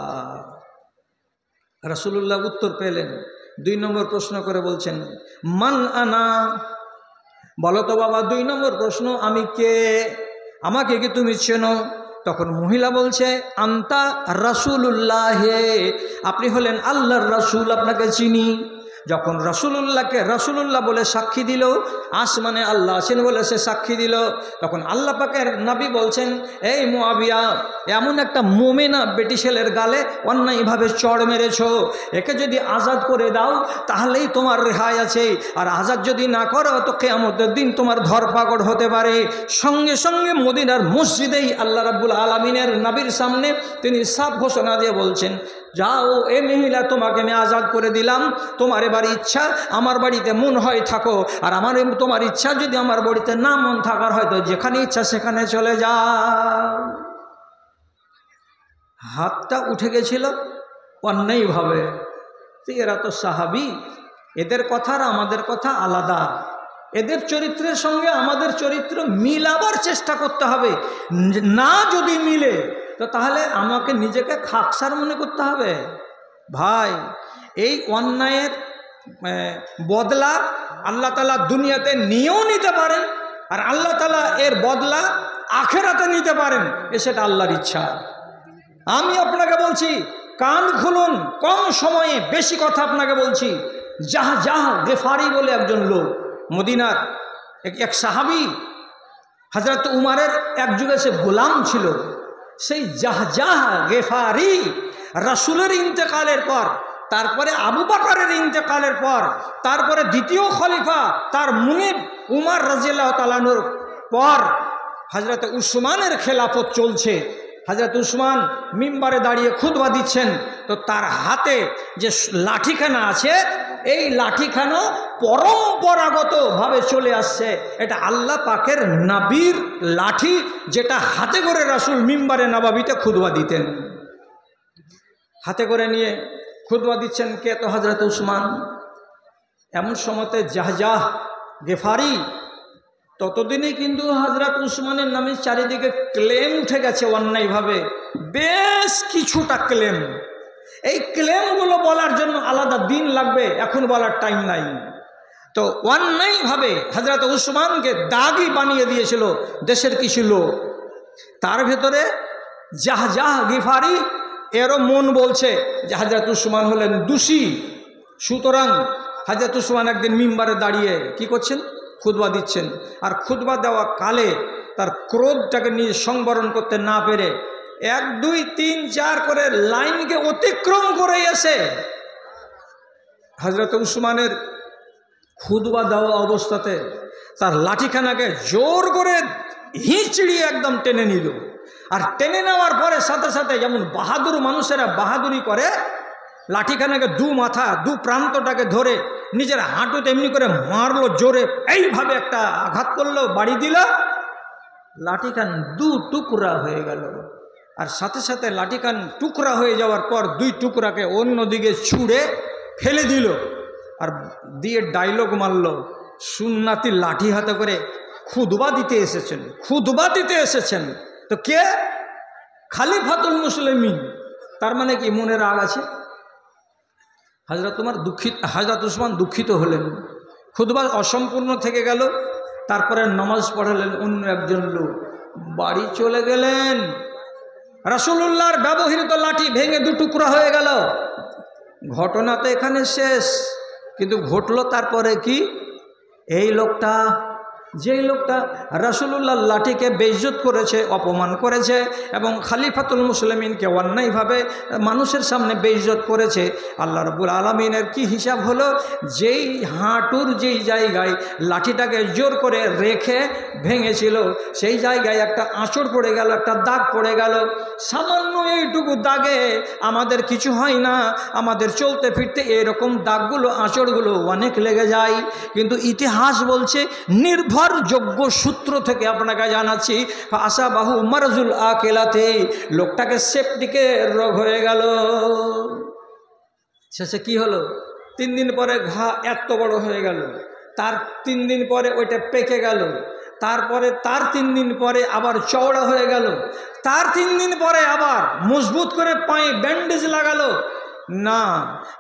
রাসূলুল্লাহ উত্তর পেলেন, 2 নম্বর প্রশ্ন করে বলছেন মান আনা, বলো তো বাবা 2 নম্বর প্রশ্ন, আমি কে, আমাকে কি তুমি চেনো? তখন মহিলা বলছে আন্তা রাসূলুল্লাহ, আপনি হলেন আল্লাহর রাসূল, আপনাকে চিনি। যখন রাসূলুল্লাহকে রাসূলুল্লাহ বলে সাক্ষী দিল, আসমানে আল্লাহ আছেন বলে সে সাক্ষী দিল, তখন আল্লাহ পাকের নবী বলছেন, এই মুআবিয়া, এমন একটা মোমেনা বেটি ছেলের গালে অন্যায়ভাবে চড় মেরেছ, একে যদি আজাদ করে দাও তাহলেই তোমার রেহাই আছে, আর আজাদ যদি না করো তো কিয়ামতের দিন তোমার ধরপাকড় হতে পারে। সঙ্গে সঙ্গে মদিনার মসজিদেই আল্লাহ রাব্বুল আলামিনের নবীর সামনে তিনি সাফ ঘোষণা দিয়ে বলছেন, যাও এ মহিলা, তোমাকে আমি আজাদ করে দিলাম, তোমার এবার ইচ্ছা আমার বাড়িতে মন হয় থাকো, আর আমার তোমার ইচ্ছা যদি আমার বাড়িতে না মন থাকার হয় তো যেখানে ইচ্ছা সেখানে চলে যাও। হাতটা উঠে গেছিল অন্যায়ভাবে। তো এরা তো সাহাবী, এদের কথা আর আমাদের কথা আলাদা, এদের চরিত্রের সঙ্গে আমাদের চরিত্র মিলাবার চেষ্টা করতে হবে, না যদি মিলে তো তাহলে আমাকে নিজেকে খাকসার মনে করতে হবে। ভাই, এই অন্যায়ের বদলা আল্লাহ তাআলা দুনিয়াতে নিয়েও নিতে পারেন, আর আল্লাহ তাআলা এর বদলা আখেরাতে নিতে পারেন, সেটা আল্লাহর ইচ্ছা। আমি আপনাকে বলছি, কান খুলুন, কম সময়ে বেশি কথা আপনাকে বলছি। জাহ গেফারি বলে একজন লোক, মদিনার এক সাহাবী, হযরত উমারের এক যুগে সে গোলাম ছিল। সেই জাহ গেফারি রাসূলের ইন্তেকালের পর, তারপরে আবু বকরের ইন্তেকালের পর, তারপরে দ্বিতীয় খলিফা তার মুনিব উমর রাদিয়াল্লাহু তাআলা আনহুর পর হযরত উসমানের খেলাফত চলছে। হযরত উসমান মিম্বারে দাঁড়িয়ে খুতবা দিচ্ছেন, তো তার হাতে যে লাঠিখানা আছে, এই লাঠিখানা পরম্পরাগতভাবে চলে আসছে, এটা আল্লাহ পাকের নবীর লাঠি, যেটা হাতে করে রাসূল মিম্বারে নববীতে খুতবা দিতেন। হাতে করে নিয়ে খুতবা দিচ্ছেন কে? তো হযরত উসমান। এমন সময়তে জাহ গেফারি, ততদিনে কিন্তু হযরত উসমানের নামে চারিদিকে ক্লেম উঠে গেছে অন্যায়ভাবে, বেশ কিছুটা ক্লেম। এই ক্লেমগুলো বলার জন্য আলাদা দিন লাগবে, এখন বলার টাইম নাই। তো অন্যায়ভাবে হযরত উসমানকে দাগি বানিয়ে দিয়েছিল দেশের কিছু লোক। তার ভেতরে জাহ গিফারি, এরও মন বলছে যে হযরত উসমান হলেন দোষী। সুতরাং হযরত উসমান একদিন মিম্বারে দাঁড়িয়ে কি করছেন? খুতবা দিচ্ছেন। আর খুতবা দেওয়া কালে তার ক্রোধটাকে নিয়ে সংবরণ করতে না পেরে 1 2 3 4 করে লাইনকে অতিক্রম করে এসে হযরত উসমানের খুতবা দেওয়া অবস্থাতে তার লাঠিখানাকে জোর করে হিঁচড়িয়ে একদম টেনে নিল। আর টেনে নেওয়ার পরে সাথে সাথে যেমন বাহাদুর মানুষেরা বাহাদুরি করে, লাঠিখানাকে দু প্রান্তটাকে ধরে নিজের হাঁটুতে এমনি করে মারলো জোরে, এইভাবে একটা আঘাত করলো, বাড়ি দিল, লাঠিখান 2 টুকরা হয়ে গেল। আর সাথে সাথে লাঠিখান টুকরা হয়ে যাওয়ার পর 2 টুকরাকে অন্যদিকে ছুঁড়ে ফেলে দিল, আর দিয়ে ডায়লগ মারল, সুন্নাতি লাঠি হাতে করে খুতবা দিতে এসেছেন। তো কে? খালিফাতুল মুসলিমিন। তার মানে কি মনে রাগ আছে? হযরত উসমান দুঃখিত হলেন, খুতবা অসম্পূর্ণ থেকে গেল। তারপরে নামাজ পড়ালেন অন্য একজন লোক, বাড়ি চলে গেলেন। রাসূলুল্লাহর ব্যবহৃত লাঠি ভেঙে 2 টুকরা হয়ে গেল। ঘটনা তো এখানে শেষ, কিন্তু ঘটলো তারপরে কি? এই লোকটা যেই লোকটা রাসূলুল্লাহর লাঠিকে বেইজ্জত করেছে, অপমান করেছে এবং খলিফাতুল মুসলিমিনকে অন্যায়ভাবে মানুষের সামনে বেইজ্জত করেছে, আল্লাহ রাব্বুল আলামিনের কি হিসাব হলো? যেই হাঁটুর যেই জায়গায় লাঠিটাকে জোর করে রেখে ভেঙেছিল সেই জায়গায় একটা আঁচড় পড়ে গেল, একটা দাগ পড়ে গেল। সামান্য এইটুকু দাগে আমাদের কিছু হয় না, আমাদের চলতে ফিরতে এরকম দাগগুলো আঁচড়গুলো অনেক লেগে যায়। কিন্তু ইতিহাস বলছে, নির্ভরযোগ্য সূত্র থেকে আপনাকে জানাচ্ছি, আশা বাহু মারজুল আকেলাতে, লোকটাকে সেপটিকের রোগ হয়ে গেল। শেষে কি হলো? 3 দিন পরে ঘা এত বড় হয়ে গেল, তার 3 দিন পরে ওইটা পেকে গেল, তারপরে তার 3 দিন পরে আবার চওড়া হয়ে গেল, তার 3 দিন পরে আবার মজবুত করে পায়ে ব্যান্ডেজ লাগালো। না,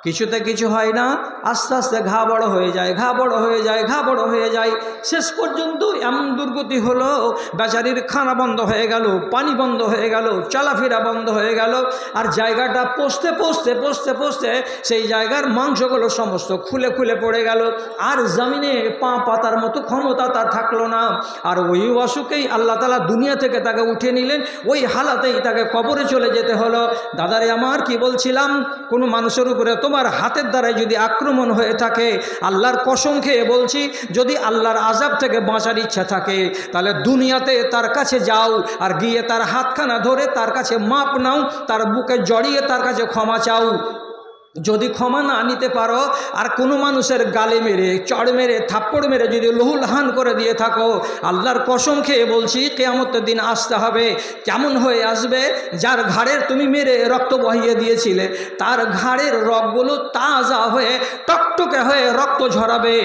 কিছুতে কিছু হয় না, আস্তে আস্তে ঘা বড় হয়ে যায়, ঘা বড় হয়ে যায়, ঘা বড় হয়ে যায়। শেষ পর্যন্ত এমন দুর্গতি হলো, বেচারির খানা বন্ধ হয়ে গেল, পানি বন্ধ হয়ে গেল, চলাফেরা বন্ধ হয়ে গেল। আর জায়গাটা পচতে পচতে পচতে পচতে সেই জায়গার মাংসগুলো সমস্ত খুলে খুলে পড়ে গেল। আর জমিনে পা পাতার মতো ক্ষমতা তার থাকলো না। আর ওই অসুখেই আল্লাহ তাআলা দুনিয়া থেকে তাকে উঠে নিলেন, ওই হালাতেই তাকে কবরে চলে যেতে হলো। দাদারে আমার, কি বলছিলাম, কোনো মানুষের উপরে তোমার হাতের দ্বারাই যদি আক্রমণ হয়ে থাকে, আল্লাহর কসম খেয়ে বলছি, যদি আল্লাহর আযাব থেকে বাঁচার ইচ্ছা থাকে তাহলে দুনিয়াতে তার কাছে যাও, আর গিয়ে তার হাতখানা ধরে তার কাছে মাপ নাও, তার বুকে জড়িয়ে তার কাছে ক্ষমা চাও। যদি ক্ষমা না নিতে পারো, আর কোনো মানুষের গালে মেরে, চড় মেরে, থাপ্পড় মেরে যদি লহুলহান করে দিয়ে থাকো, আল্লাহর কসম খেয়ে বলছি, কিয়ামতের দিন আসতে হবে। কেমন হয়ে আসবে? যার ঘাড়ের তুমি মেরে রক্ত বহিয়ে দিয়েছিলে, তার ঘাড়ের রগগুলো তাজা হয়ে টকটকে হয়ে রক্ত ঝরাবে।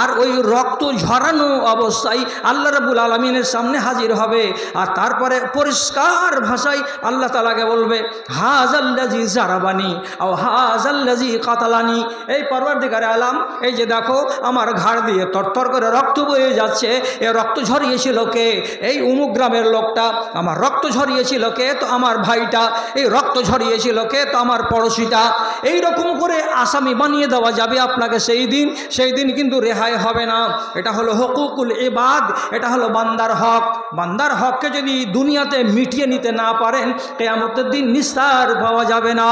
আর ওই রক্ত ঝরানো অবস্থায় আল্লাহ রাব্বুল আলামিনের সামনে হাজির হবে। আর তারপরে পরিষ্কার ভাষায় আল্লাহ তাআলাকে বলবে, হাযাল্লাযী জারাবানি আও হাযাল্লাযী কাতালানি। এই পরওয়ারদিগারে আলাম, এই যে দেখো আমার ঘাড় দিয়ে তরতর করে রক্ত বয়ে যাচ্ছে, এ রক্ত ঝরিয়েছিল কে? এই অমুক গ্রামের লোকটা। আমার রক্ত ঝরিয়েছিল কে? তো আমার ভাইটা। এই রক্ত ঝরিয়েছিল কে? তো আমার পড়োশিটা। এই রকম করে আসামি বানিয়ে দেওয়া যাবে আপনাকে সেই দিন। সেই দিন কিন্তু রেহাই হবে না। এটা হলো হুকুকুল ইবাদ, এটা হলো বান্দার হক। বান্দার হককে যদি দুনিয়াতে মিটিয়ে নিতে না পারেন, কিয়ামতের দিন নিস্তার পাওয়া যাবে না।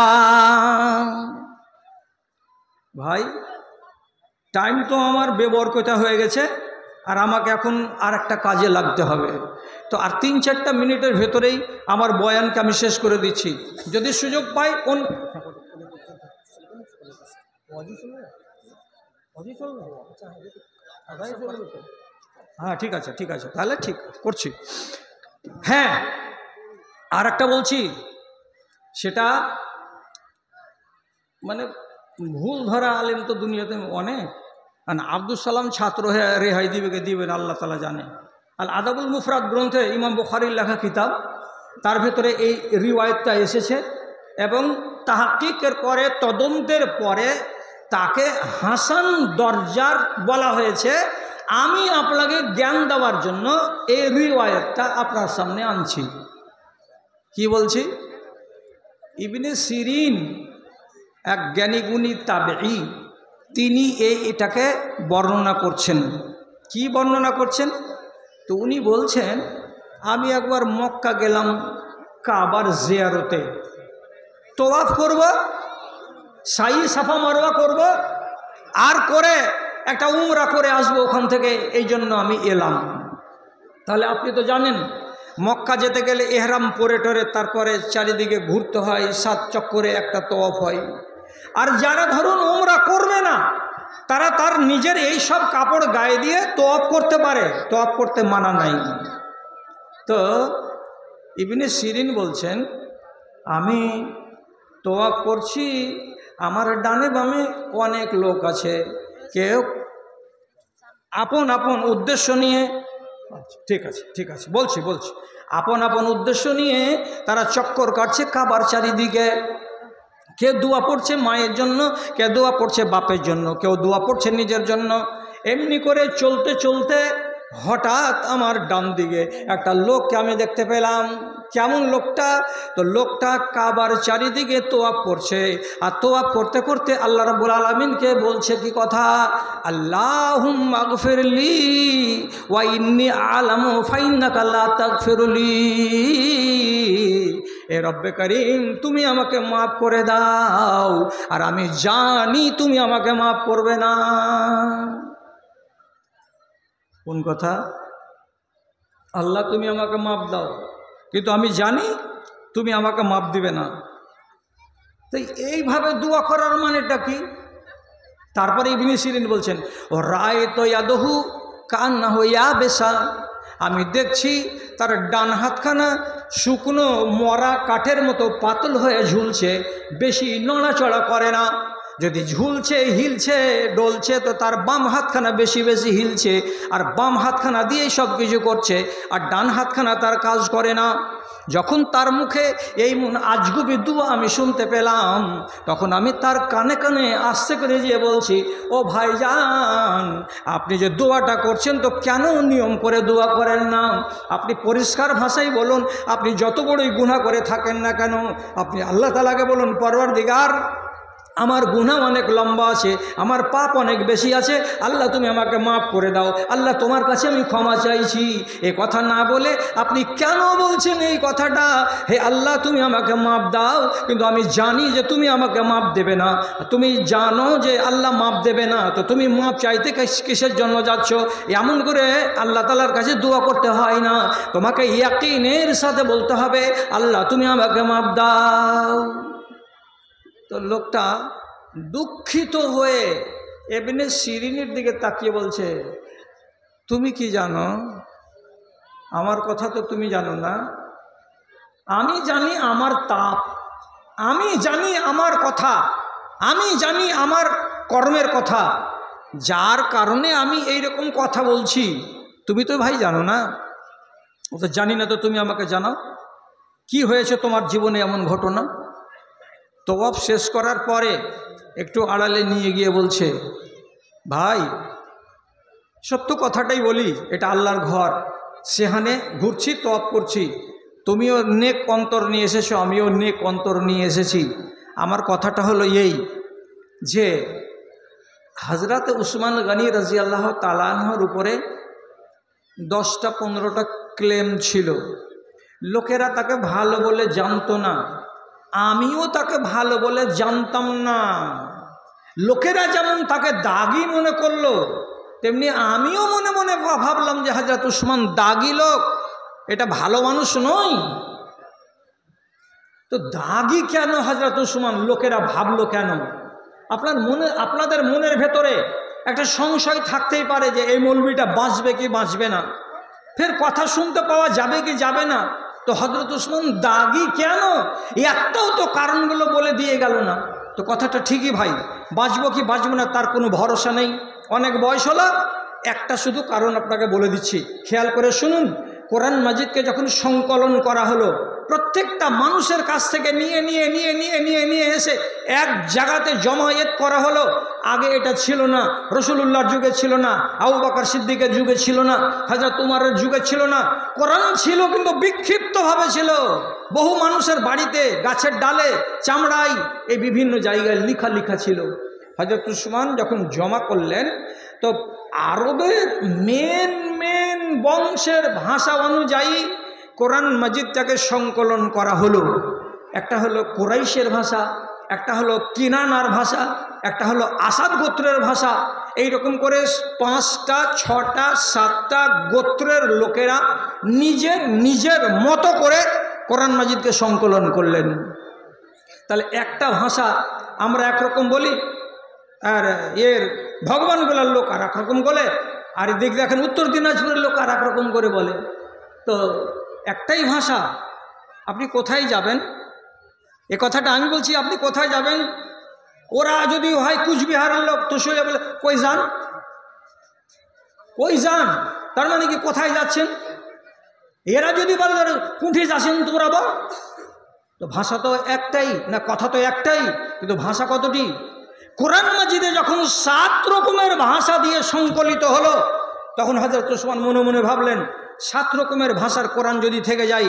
ভাই, টাইম তো আমার বেবরকতা হয়ে গেছে, আর আমাকে এখন আর একটা কাজে লাগতে হবে। তো আর 3-4টা মিনিটের ভেতরেই আমার বয়ানকে আমি শেষ করে দিচ্ছি। যদি সুযোগ পাই হ্যাঁ, ঠিক আছে, ঠিক আছে, তাহলে ঠিক করছি। হ্যাঁ, আর একটা বলছি, সেটা মানে ভুল ধরা আলেম তো দুনিয়াতে অনেক। আর আব্দুল সালাম ছাত্র হয়ে রেহাই দিবেন আল্লাহ তাআলা জানে। আল আদাবুল মুফরাদ গ্রন্থে ইমাম বুখারীর লেখা কিতাব, তার ভেতরে এই রিওয়ায়েতটা এসেছে এবং তাহকিকের পরে, তদন্তের পরে তাকে হাসান দরজার বলা হয়েছে। আমি আপনাকে জ্ঞান দেওয়ার জন্য এই রিওয়ায়েতটা আপনার সামনে আনছি। কি বলছি? ইবনে সিরিন, এক জ্ঞানীগুণী তাবেঈ, তিনি এটাকে বর্ণনা করছেন। কি বর্ণনা করছেন? তো উনি বলছেন, আমি একবার মক্কা গেলাম কাবার জিয়ারতে, তওয়াফ করব, সাই সাফা মারওয়া করব, আর করে একটা উমরা করে আসবো ওখান থেকে, এই জন্য আমি এলাম। তাহলে আপনি তো জানেন, মক্কা যেতে গেলে এহরাম পরে টরে তারপরে চারিদিকে ঘুরতে হয়, 7 চক্করে একটা তওয়াফ হয়। আর যারা ধরুন উমরা করবে না, তারা তার নিজের এই সব কাপড় গায়ে দিয়ে তওয়াফ করতে পারে, তওয়াফ করতে মানা নাই। তো ইবনে সিরিন বলছেন, আমি তওয়াফ করছি, আমার ডানে বামে অনেক লোক আছে, কেউ আপন আপন উদ্দেশ্য নিয়ে, ঠিক আছে, ঠিক আছে, বলছি, আপন আপন উদ্দেশ্য নিয়ে তারা চক্কর কাটছে কাবার চারিদিকে। কেউ দোয়া পড়ছে মায়ের জন্য, কেউ দোয়া পড়ছে বাপের জন্য, কেউ দোয়া পড়ছে নিজের জন্য। এমনি করে চলতে চলতে হঠাৎ আমার ডান দিকে একটা লোককে আমি দেখতে পেলাম। কেমন লোকটা? তো লোকটা কাবার চারিদিকে তোয়াফ করছে, আর তোয়াফ করতে করতে আল্লাহ রাব্বুল আলামিনকে বলছে কি কথা? আল্লাহুম্মা গফিরলি ওয়া ইন্নী আ'লামু ফাইন্নাকা লা তাগফিরুলি। এ রব্বে করিম, তুমি আমাকে মাফ করে দাও, আর আমি জানি তুমি আমাকে মাফ করবে না। কোন কথা? আল্লাহ তুমি আমাকে মাফ দাও, কিন্তু আমি জানি তুমি আমাকে মাফ দিবে না। তাই এইভাবে দোয়া করার মানেটা কি? তারপরে ইবনে সিরিন বলছেন, ও রায় তো ইয়াদহু কান্না হইয়া বেসা, আমি দেখছি তার ডান হাতখানা শুকনো মরা কাঠের মতো পাতল হয়ে ঝুলছে, বেশি নড়াচড়া করে না। যদি ঝুলছে, হিলছে, ডলছে, তো তার বাম হাতখানা বেশি বেশি হিলছে, আর বাম হাতখানা দিয়েই সব কিছু করছে, আর ডান হাতখানা তার কাজ করে না। যখন তার মুখে এই আজগুবি দোয়া আমি শুনতে পেলাম, তখন আমি তার কানে কানে আস্তে করে যেয়ে বলছি, ও ভাইজান, আপনি যে দোয়াটা করছেন তো কেন নিয়ম করে দোয়া করেন না? আপনি পরিষ্কার ভাষায় বলুন, আপনি যত বড়ই গুনাহ করে থাকেন না কেন, আপনি আল্লাহ তাআলাকে বলুন, পরওয়ারদিগার, আমার গুনাহ অনেক লম্বা আছে, আমার পাপ অনেক বেশি আছে, আল্লাহ তুমি আমাকে মাফ করে দাও, আল্লাহ তোমার কাছে আমি ক্ষমা চাইছি। এ কথা না বলে আপনি কেন বলছেন এই কথাটা, হে আল্লাহ তুমি আমাকে মাফ দাও, কিন্তু আমি জানি যে তুমি আমাকে মাফ দেবে না। তুমি জানো যে আল্লাহ মাফ দেবে না, তো তুমি মাফ চাইতে কিসের জন্য যাচ্ছ? এমন করে আল্লাহ তাআলার কাছে দোয়া করতে হয় না, তোমাকে ইয়াকিনের সাথে বলতে হবে, আল্লাহ তুমি আমাকে মাফ দাও। তো লোকটা দুঃখিত হয়ে ইবনে সিরিনের দিকে তাকিয়ে বলছে, তুমি কি জানো? আমার কথা তো তুমি জানো না। আমি জানি আমার তাপ, আমি জানি আমার কথা, আমি জানি আমার কর্মের কথা, যার কারণে আমি এই রকম কথা বলছি। তুমি তো ভাই জানো না। ও তো জানি না, তো তুমি আমাকে জানাও কি হয়েছে তোমার জীবনে এমন ঘটনা। তওয়াফ শেষ করার পরে একটু আড়ালে নিয়ে গিয়ে বলছে, ভাই সত্য কথাটাই বলি, এটা আল্লাহর ঘর, সেখানে ঘুরছি, তওয়াফ করছি, তুমিও নেক অন্তর নিয়ে এসেছো, আমিও নেক অন্তর নিয়ে এসেছি। আমার কথাটা হলো এই যে হযরত উসমান গনি রাদিয়াল্লাহু তাআলা আনহুর উপরে 10টা-15টা ক্লেম ছিল। লোকেরা তাকে ভালো বলে জানতো না, আমিও তাকে ভালো বলে জানতাম না। লোকেরা যেমন তাকে দাগি মনে করলো, তেমনি আমিও মনে মনে ভাবলাম যে হযরত উসমান দাগি লোক, এটা ভালো মানুষ নয়। তো দাগি কেন হযরত উসমান লোকেরা ভাবলো কেন? আপনাদের মনের ভেতরে একটা সংশয় থাকতেই পারে যে এই মৌলবীটা বাঁচবে কি বাঁচবে না, ফের কথা শুনতে পাওয়া যাবে কি যাবে না। তো হযরত উসমান দাগি কেন, একটাও তো কারণগুলো বলে দিয়ে গেল না। তো কথাটা ঠিকই ভাই, বাঁচবো কি বাঁচবো না তার কোনো ভরসা নেই, অনেক বয়স হলো। একটা শুধু কারণ আপনাকে বলে দিচ্ছি, খেয়াল করে শুনুন। কোরআন মাজিদকে যখন সংকলন করা হলো, প্রত্যেকটা মানুষের কাছ থেকে নিয়ে নিয়ে নিয়ে নিয়ে নিয়ে নিয়ে এসে এক জায়গাতে জমায়েত করা হলো। আগে এটা ছিল না, রাসূলুল্লাহর যুগে ছিল না, আবু বকর সিদ্দিকের যুগে ছিল না, হযরত উমরের যুগে ছিল না। কোরআন ছিল কিন্তু বিক্ষিপ্তভাবে ছিল, বহু মানুষের বাড়িতে, গাছের ডালে, চামড়ায়, এই বিভিন্ন জায়গায় লিখা লিখা ছিল। হযরত উসমান যখন জমা করলেন, তো আরবের মেন বংশের ভাষা অনুযায়ী কোরআন মাজিদটাকে সংকলন করা হলো। একটা হলো কুরাইশের ভাষা, একটা হলো কিনানার ভাষা, একটা হলো আসাদ গোত্রের ভাষা। এই রকম করে 5টা 6টা 7টা গোত্রের লোকেরা নিজের নিজের মতো করে কোরআন মাজিদকে সংকলন করলেন। তাহলে একটা ভাষা আমরা একরকম বলি, আর এর ভগবানগুলার লোক আর একরকম বলে, আর এদিক দেখেন উত্তর দিনাজপুরের লোক আর একরকম করে বলে। তো একটাই ভাষা, আপনি কোথায় যাবেন? এ কথাটা আমি বলছি, আপনি কোথায় যাবেন? ওরা যদি হয় কুচবিহারের লোক, তো সে বলে কই যান, কই যান, তার মানে কি কোথায় যাচ্ছেন? এরা যদি বলে কুঠি যাচ্ছেন তোরা বল, তো ভাষা তো একটাই না, কথা তো একটাই, কিন্তু ভাষা কতটি? কোরআন মাজিদে যখন 7 রকমের ভাষা দিয়ে সংকলিত হলো, তখন হযরত উসমান মনে মনে ভাবলেন, 7 রকমের ভাষার কোরআন যদি থেকে যায়,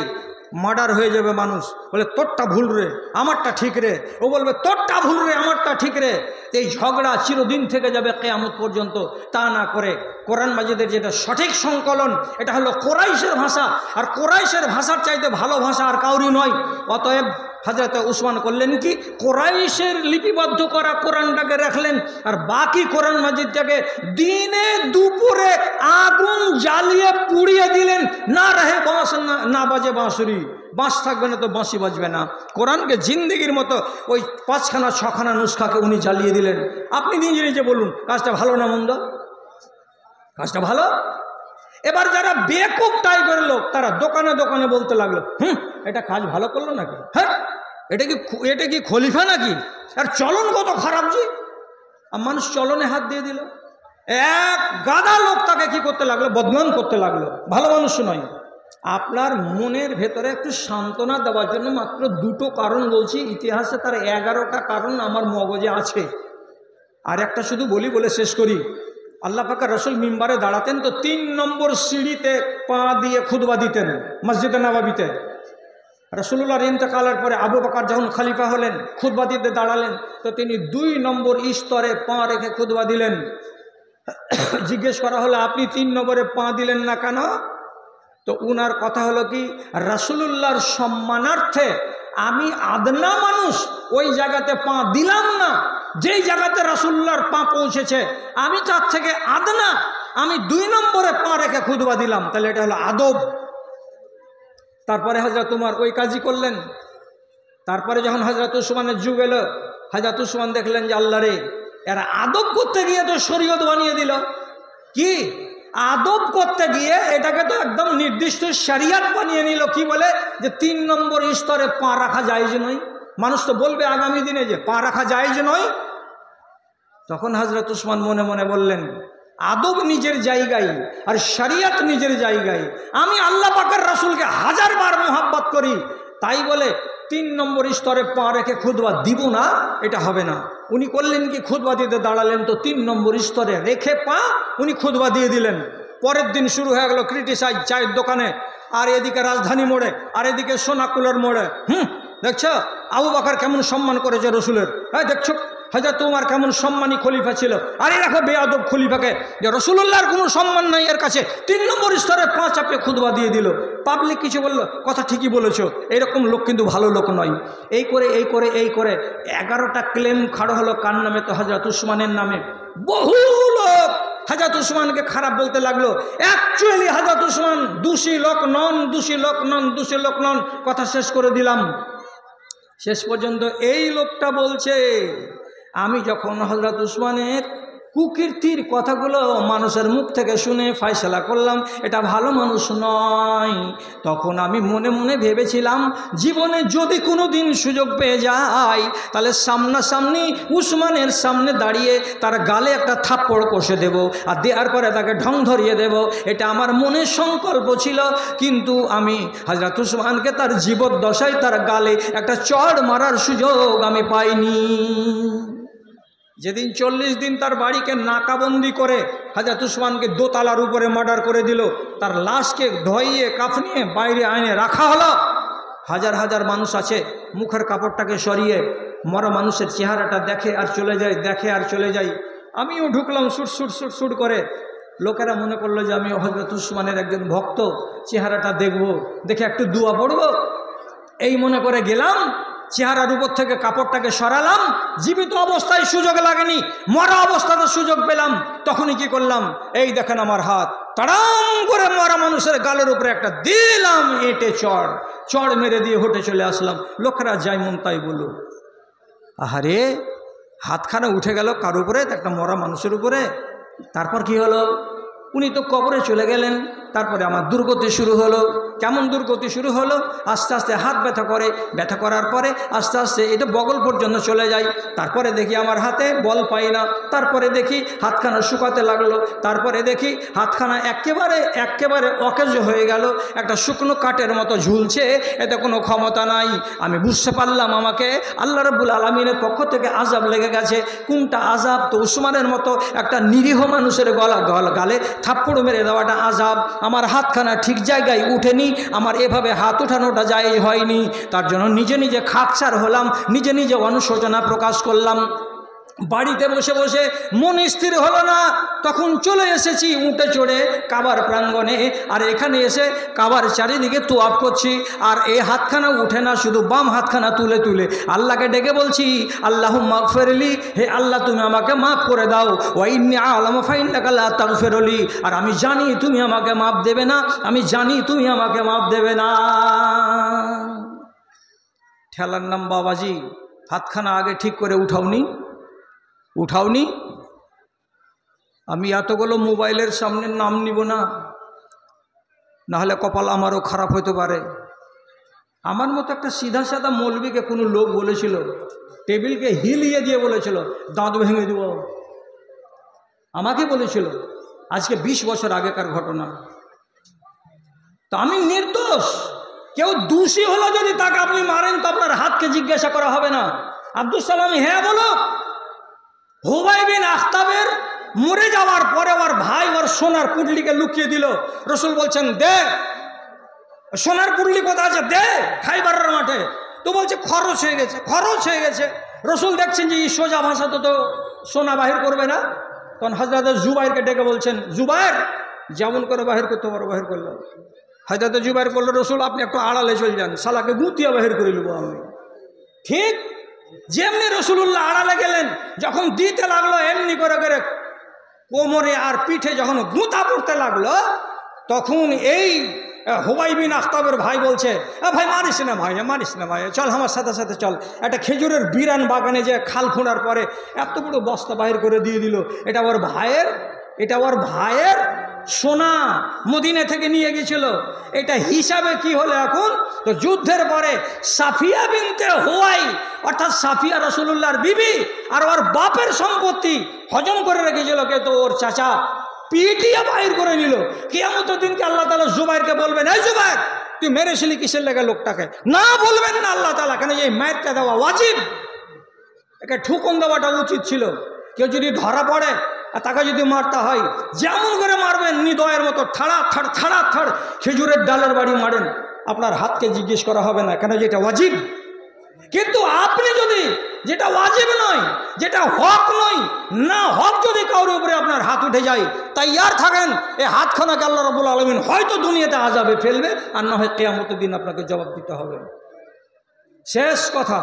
মার্ডার হয়ে যাবে মানুষ, বলে তোরটা ভুল রে আমারটা ঠিক রে, ও বলবে তোরটা ভুল রে আমারটা ঠিক রে। এই ঝগড়া চিরদিন থেকে যাবে কিয়ামত পর্যন্ত। তা না করে কোরআন মাজিদের যেটা সঠিক সংকলন, এটা হলো কোরাইশের ভাষা, আর কোরাইশের ভাষার চাইতে ভালো ভাষা আর কাউরি নয়। অতএব হযরত উসমান করলেন কি, কোরাইশের লিপিবদ্ধ করা কোরআনটাকে রাখলেন, আর বাকি কোরআন মাজিদটাকে দিনে দুপুরে আগুন জ্বালিয়ে পুড়িয়ে দিলেন। না রহে বাঁশ, না বাজে বাঁশুরি, বাঁশ থাকবে না তো বাঁশি বাজবে না। কোরআনকে জিন্দেগির মতো ওই 5খানা 6খানা নুসখাকে উনি জ্বালিয়ে দিলেন। আপনি নিজে নিজে বলুন, কাজটা ভালো না মন্দ? কাজটা ভালো। এবার যারা বেকুব টাইপের লোক, তারা দোকানে দোকানে বলতে লাগলো, এটা কাজ ভালো করলো নাকি, হ্যাঁ এটা কি খলিফা নাকি, আর চলন কত খারাপ জি। আর মানুষ চলনে হাত দিয়ে দিল। এক গাদা লোক তাকে কি করতে লাগলো, বদনাম করতে লাগলো, ভালো মানুষ নয়। আপনার মনের ভেতরে একটু সান্ত্বনা দেওয়ার জন্য মাত্র 2টো কারণ বলছি, ইতিহাসে তার 11টা কারণ আমার মগজে আছে। আর একটা শুধু বলি বলে শেষ করি। আল্লাহ পাকের রসুল মিম্বারে দাঁড়াতেন তো 3 নম্বর সিঁড়িতে পা দিয়ে খুতবা দিতেন মসজিদে নববীতে। রাসূলুল্লাহর ইন্তেকালের পরে আবু বকর যখন খলিফা হলেন, খুতবা দিতে দাঁড়ালেন, তো তিনি 2 নম্বর স্তরে পা রেখে খুতবা দিলেন। জিজ্ঞেস করা হলো, আপনি 3 নম্বরে পা দিলেন না কেন? তো উনার কথা হলো কি, রাসূলুল্লাহর সম্মানার্থে আমি আদনা মানুষ, ওই জায়গাতে পা দিলাম না যেই জায়গাতে রাসূলুল্লাহর পা পৌঁছেছে, আমি তার থেকে আদনা, আমি 2 নম্বরে পা রেখে খুতবা দিলাম, তাহলে এটা হলো আদব। তারপরে হযরত উমর ওই কাজই করলেন। তারপরে যখন হযরত উসমানের যুগ এলো, হযরত উসমান দেখলেন যে আল্লাহ রে, এরা আদব করতে গিয়ে তো শরীয়ত বানিয়ে দিল। কি আদব করতে গিয়ে এটাকে তো একদম নির্দিষ্ট শরিয়ত বানিয়ে নিল। কি বলে যে 3 নম্বর স্তরে পা রাখা জায়েজ নয়। মানুষ তো বলবে আগামী দিনে যে পা রাখা জায়েজ নয়। তখন হযরত উসমান মনে মনে বললেন, আদব নিজের জায়গায় আর শরিয়ত নিজের জায়গায়। আমি আল্লাহ পাকের রাসূলকে 1000 বার মোহাব্বত করি, তাই বলে 3 নম্বর স্তরে পা রেখে খুতবা দিব না, এটা হবে না। উনি করলেন কি, খুতবা দিতে দাঁড়ালেন তো 3 নম্বর স্তরে রেখে পা উনি খুতবা দিয়ে দিলেন। পরের দিন শুরু হয়ে গেল ক্রিটিসাইজ চায়ের দোকানে, আর এদিকে রাজধানী মোড়ে, আর এদিকে সোনাকুলের মোড়ে। দেখছো আবু বকর কেমন সম্মান করেছে রসুলের, হ্যাঁ দেখছো হযরত উমর কেমন সম্মানী খলিফা ছিল, আরে দেখো বেয়াদব খলিফাকে, যে রসুলুল্লাহর কোনো সম্মান নাই এর কাছে, 3 নম্বর স্তরে পা চাপিয়ে খুতবা দিয়ে দিল। পাবলিক কিছু বললো, কথা ঠিকই বলেছো, এরকম লোক কিন্তু ভালো লোক নয়। এই করে 11টা ক্লেম খাড়ো হলো কার নামে? তো হযরত উসমানের নামে। বহু লোক হযরত উসমানকে খারাপ বলতে লাগলো। অ্যাকচুয়ালি হযরত উসমান দোষী লোক নন। কথা শেষ করে দিলাম। শেষ পর্যন্ত এই লোকটা বলছে, আমি যখন হযরত উসমানের কুকীর্তির কথাগুলো মানুষের মুখ থেকে শুনে ফয়সালা করলাম এটা ভালো মানুষ নয়, তখন আমি মনে মনে ভেবেছিলাম জীবনে যদি কোনো দিন সুযোগ পেয়ে যাই, তাহলে সামনাসামনি উসমানের সামনে দাঁড়িয়ে তার গালে একটা থাপ্পড় কষে দেব, আর দেওয়ার পরে তাকে ঢং ধরিয়ে দেব। এটা আমার মনের সংকল্প ছিল, কিন্তু আমি হযরত উসমানকে তার জীবদ্দশায় তার গালে একটা চড় মারার সুযোগ আমি পাইনি। যেদিন 40 দিন তার বাড়িকে নাকাবন্দি করে হযরত উসমানকে 2 তলার উপরে মার্ডার করে দিল, তার লাশকে ধোইয়ে কাফনিয়ে বাইরে আইনে রাখা হলো। হাজার হাজার মানুষ আছে, মুখের কাপড়টাকে সরিয়ে মরা মানুষের চেহারাটা দেখে আর চলে যায়। আমিও ঢুকলাম সুট করে। লোকেরা মনে করলো যে আমি হযরত উসমানের একজন ভক্ত, চেহারাটা দেখে একটু দোয়া পড়ব, এই মনে করে গেলাম। চেহারার উপর থেকে কাপড়টাকে সরালাম। জীবিত অবস্থায় সুযোগ লাগেনি, মরা অবস্থাতে সুযোগ পেলাম। তখনই কি করলাম, এই দেখেন আমার হাত, তাড়াম করে মরা মানুষের গালের উপরে একটা দিলাম এঁটে চড় মেরে দিয়ে হেঁটে চলে আসলাম। লোকেরা যাই মন তাই বলো। আহারে, হাতখানা উঠে গেল কার উপরে? একটা মরা মানুষের উপরে। তারপর কি হলো? উনি তো কবরে চলে গেলেন। তারপরে আমার দুর্গতি শুরু হলো। কেমন দুর্গতি শুরু হলো? আস্তে আস্তে হাত ব্যথা করার পরে আস্তে আস্তে এটা বগল পর্যন্ত চলে যায়। তারপরে দেখি আমার হাতে বল পাই না। তারপরে দেখি হাতখানা শুকাতে লাগলো। তারপরে দেখি হাতখানা একেবারে অকেজ হয়ে গেল, একটা শুকনো কাঠের মতো ঝুলছে, এতে কোনো ক্ষমতা নাই। আমি বুঝতে পারলাম আমাকে আল্লাহ রাব্বুল আলামিনের পক্ষ থেকে আযাব লেগে গেছে। কোনটা আযাব? তো উসমানের মতো একটা নিরীহ মানুষের গালে থাপ্পড় মেরে দেওয়াটা আযাব। আমার হাতখানা ঠিক জায়গায় উঠেনি, আমার এভাবে হাত উঠানোটা জায়েজ হয়নি। তার জন্য নিজে নিজে খাকসার হলাম, নিজে নিজে অনুশোচনা প্রকাশ করলাম। বাড়িতে বসে বসে মন স্থির হলো না, তখন চলে এসেছি উঠে চড়ে কাবার প্রাঙ্গণে। আর এখানে এসে কাবার চারিদিকে তোয়াফ করছি, আর এই হাতখানা উঠে না, শুধু বাম হাতখানা তুলে তুলে আল্লাহকে ডেকে বলছি, আল্লাহুম্মা গফিরলি, হে আল্লাহ তুমি আমাকে মাফ করে দাও। ওয়া ইন্নী আ'লামু ফাইন্নাকা লা তাগফিরুলি, আর আমি জানি তুমি আমাকে মাফ দেবে না, আমি জানি তুমি আমাকে মাফ দেবে না। ঠেলার নাম বাবাজি, হাতখানা আগে ঠিক করে উঠাওনি। আমি এতগুলো মোবাইলের সামনে নাম নিব না, নাহলে কপাল আমারও খারাপ হতে পারে। আমার মতো একটা সিধা সাদা মৌলবীকে কোনো লোক বলেছিল, টেবিলকে হিলিয়ে দিয়ে বলেছিল দাঁত ভেঙে দেব, আমাকে বলেছিল। আজকে 20 বছর আগেকার ঘটনা। তো আমি নির্দোষ। কেউ দোষী হলো যদি তাকে আপনি মারেন তো আপনার হাতকে জিজ্ঞাসা করা হবে না। আব্দুল সালাম হ্যাঁ বলো, হুবাই বিন আখতাবের মরে যাওয়ার পরে ওর ভাই ওর সোনার পুটলিকে লুকিয়ে দিল। রসুল বলছেন দে, সোনার পুটলি কোথায় আছে, দে, খাইবারের মাঠে। তো বলছে খরচ হয়ে গেছে। রসুল দেখছেন যে এই সোজা ভাষা তো সোনা বাহির করবে না, তখন হযরত জুবাইরকে ডেকে বলছেন, জুবাইর যেমন করে বাহির করতে পারো বাহির করলাম। হযরত জুবাইর বলল, রসুল আপনি একটু আড়ালে চলে যান, শালাকে গুতিয়া বাহির করে নেবো আমি। ঠিক যেমনি রসুলুল্লাহ আড়ালে গেলেন, যখন দিতে লাগলো এমনি করে করে কোমরে আর পিঠে যখন গুঁতা পড়তে লাগলো, তখন এই হুবাই বিন আখতাবের ভাই বলছে, ভাই মারিস না ভাই, চল আমার সাথে সাথে চল। একটা খেজুরের বিরান বাগানে যে খাল খোঁড়ার পরে এত বড় বস্তা বাহির করে দিয়ে দিল। এটা ওর ভাইয়ের সোনা, মদিনা থেকে নিয়ে গেছিল। এটা হিসাবে কি হলো এখন, তো যুদ্ধের পরে সাফিয়া বিনতে হুয়াই, অর্থাৎ সাফিয়া রাসূলুল্লাহর বিবি, আর ওর বাপের সম্পত্তি হজম করে রেখেছিল কে, তো ওর চাচা পিটিয়ে বাহির করে নিল। কিয়ামতের দিনকে আল্লাহ তাআলা জুবাইরকে বলবেন, এই জুবাইর তুই মেরেছিলি কিসের লেগে লোকটাকে? না, বলবেন না আল্লাহ তাআলা, কেন এই মায়েরটা দেওয়া ওয়াজিব, একে ঠুকুন দেওয়াটা উচিত ছিল। কেউ যদি ধরা পড়ে আর তাকে যদি মারতে হয়, যেমন করে মারবেন নিদয়ের মতো থাড়া থাড় খেজুরের ডালের বাড়ি মারেন, আপনার হাতকে জিজ্ঞেস করা হবে না, কেন যেটা ওয়াজিব। কিন্তু আপনি যদি যেটা ওয়াজিব নয়, যেটা হক নয়, না হক যদি কারোর উপরে আপনার হাত উঠে যায়, তাইয়ার থাকেন এই হাতখানাকে আল্লাহ রাব্বুল আলামিন হয়তো দুনিয়াতে আযাবে ফেলবে, আর না হয় কিয়ামতের দিন আপনাকে জবাব দিতে হবে। শেষ কথা,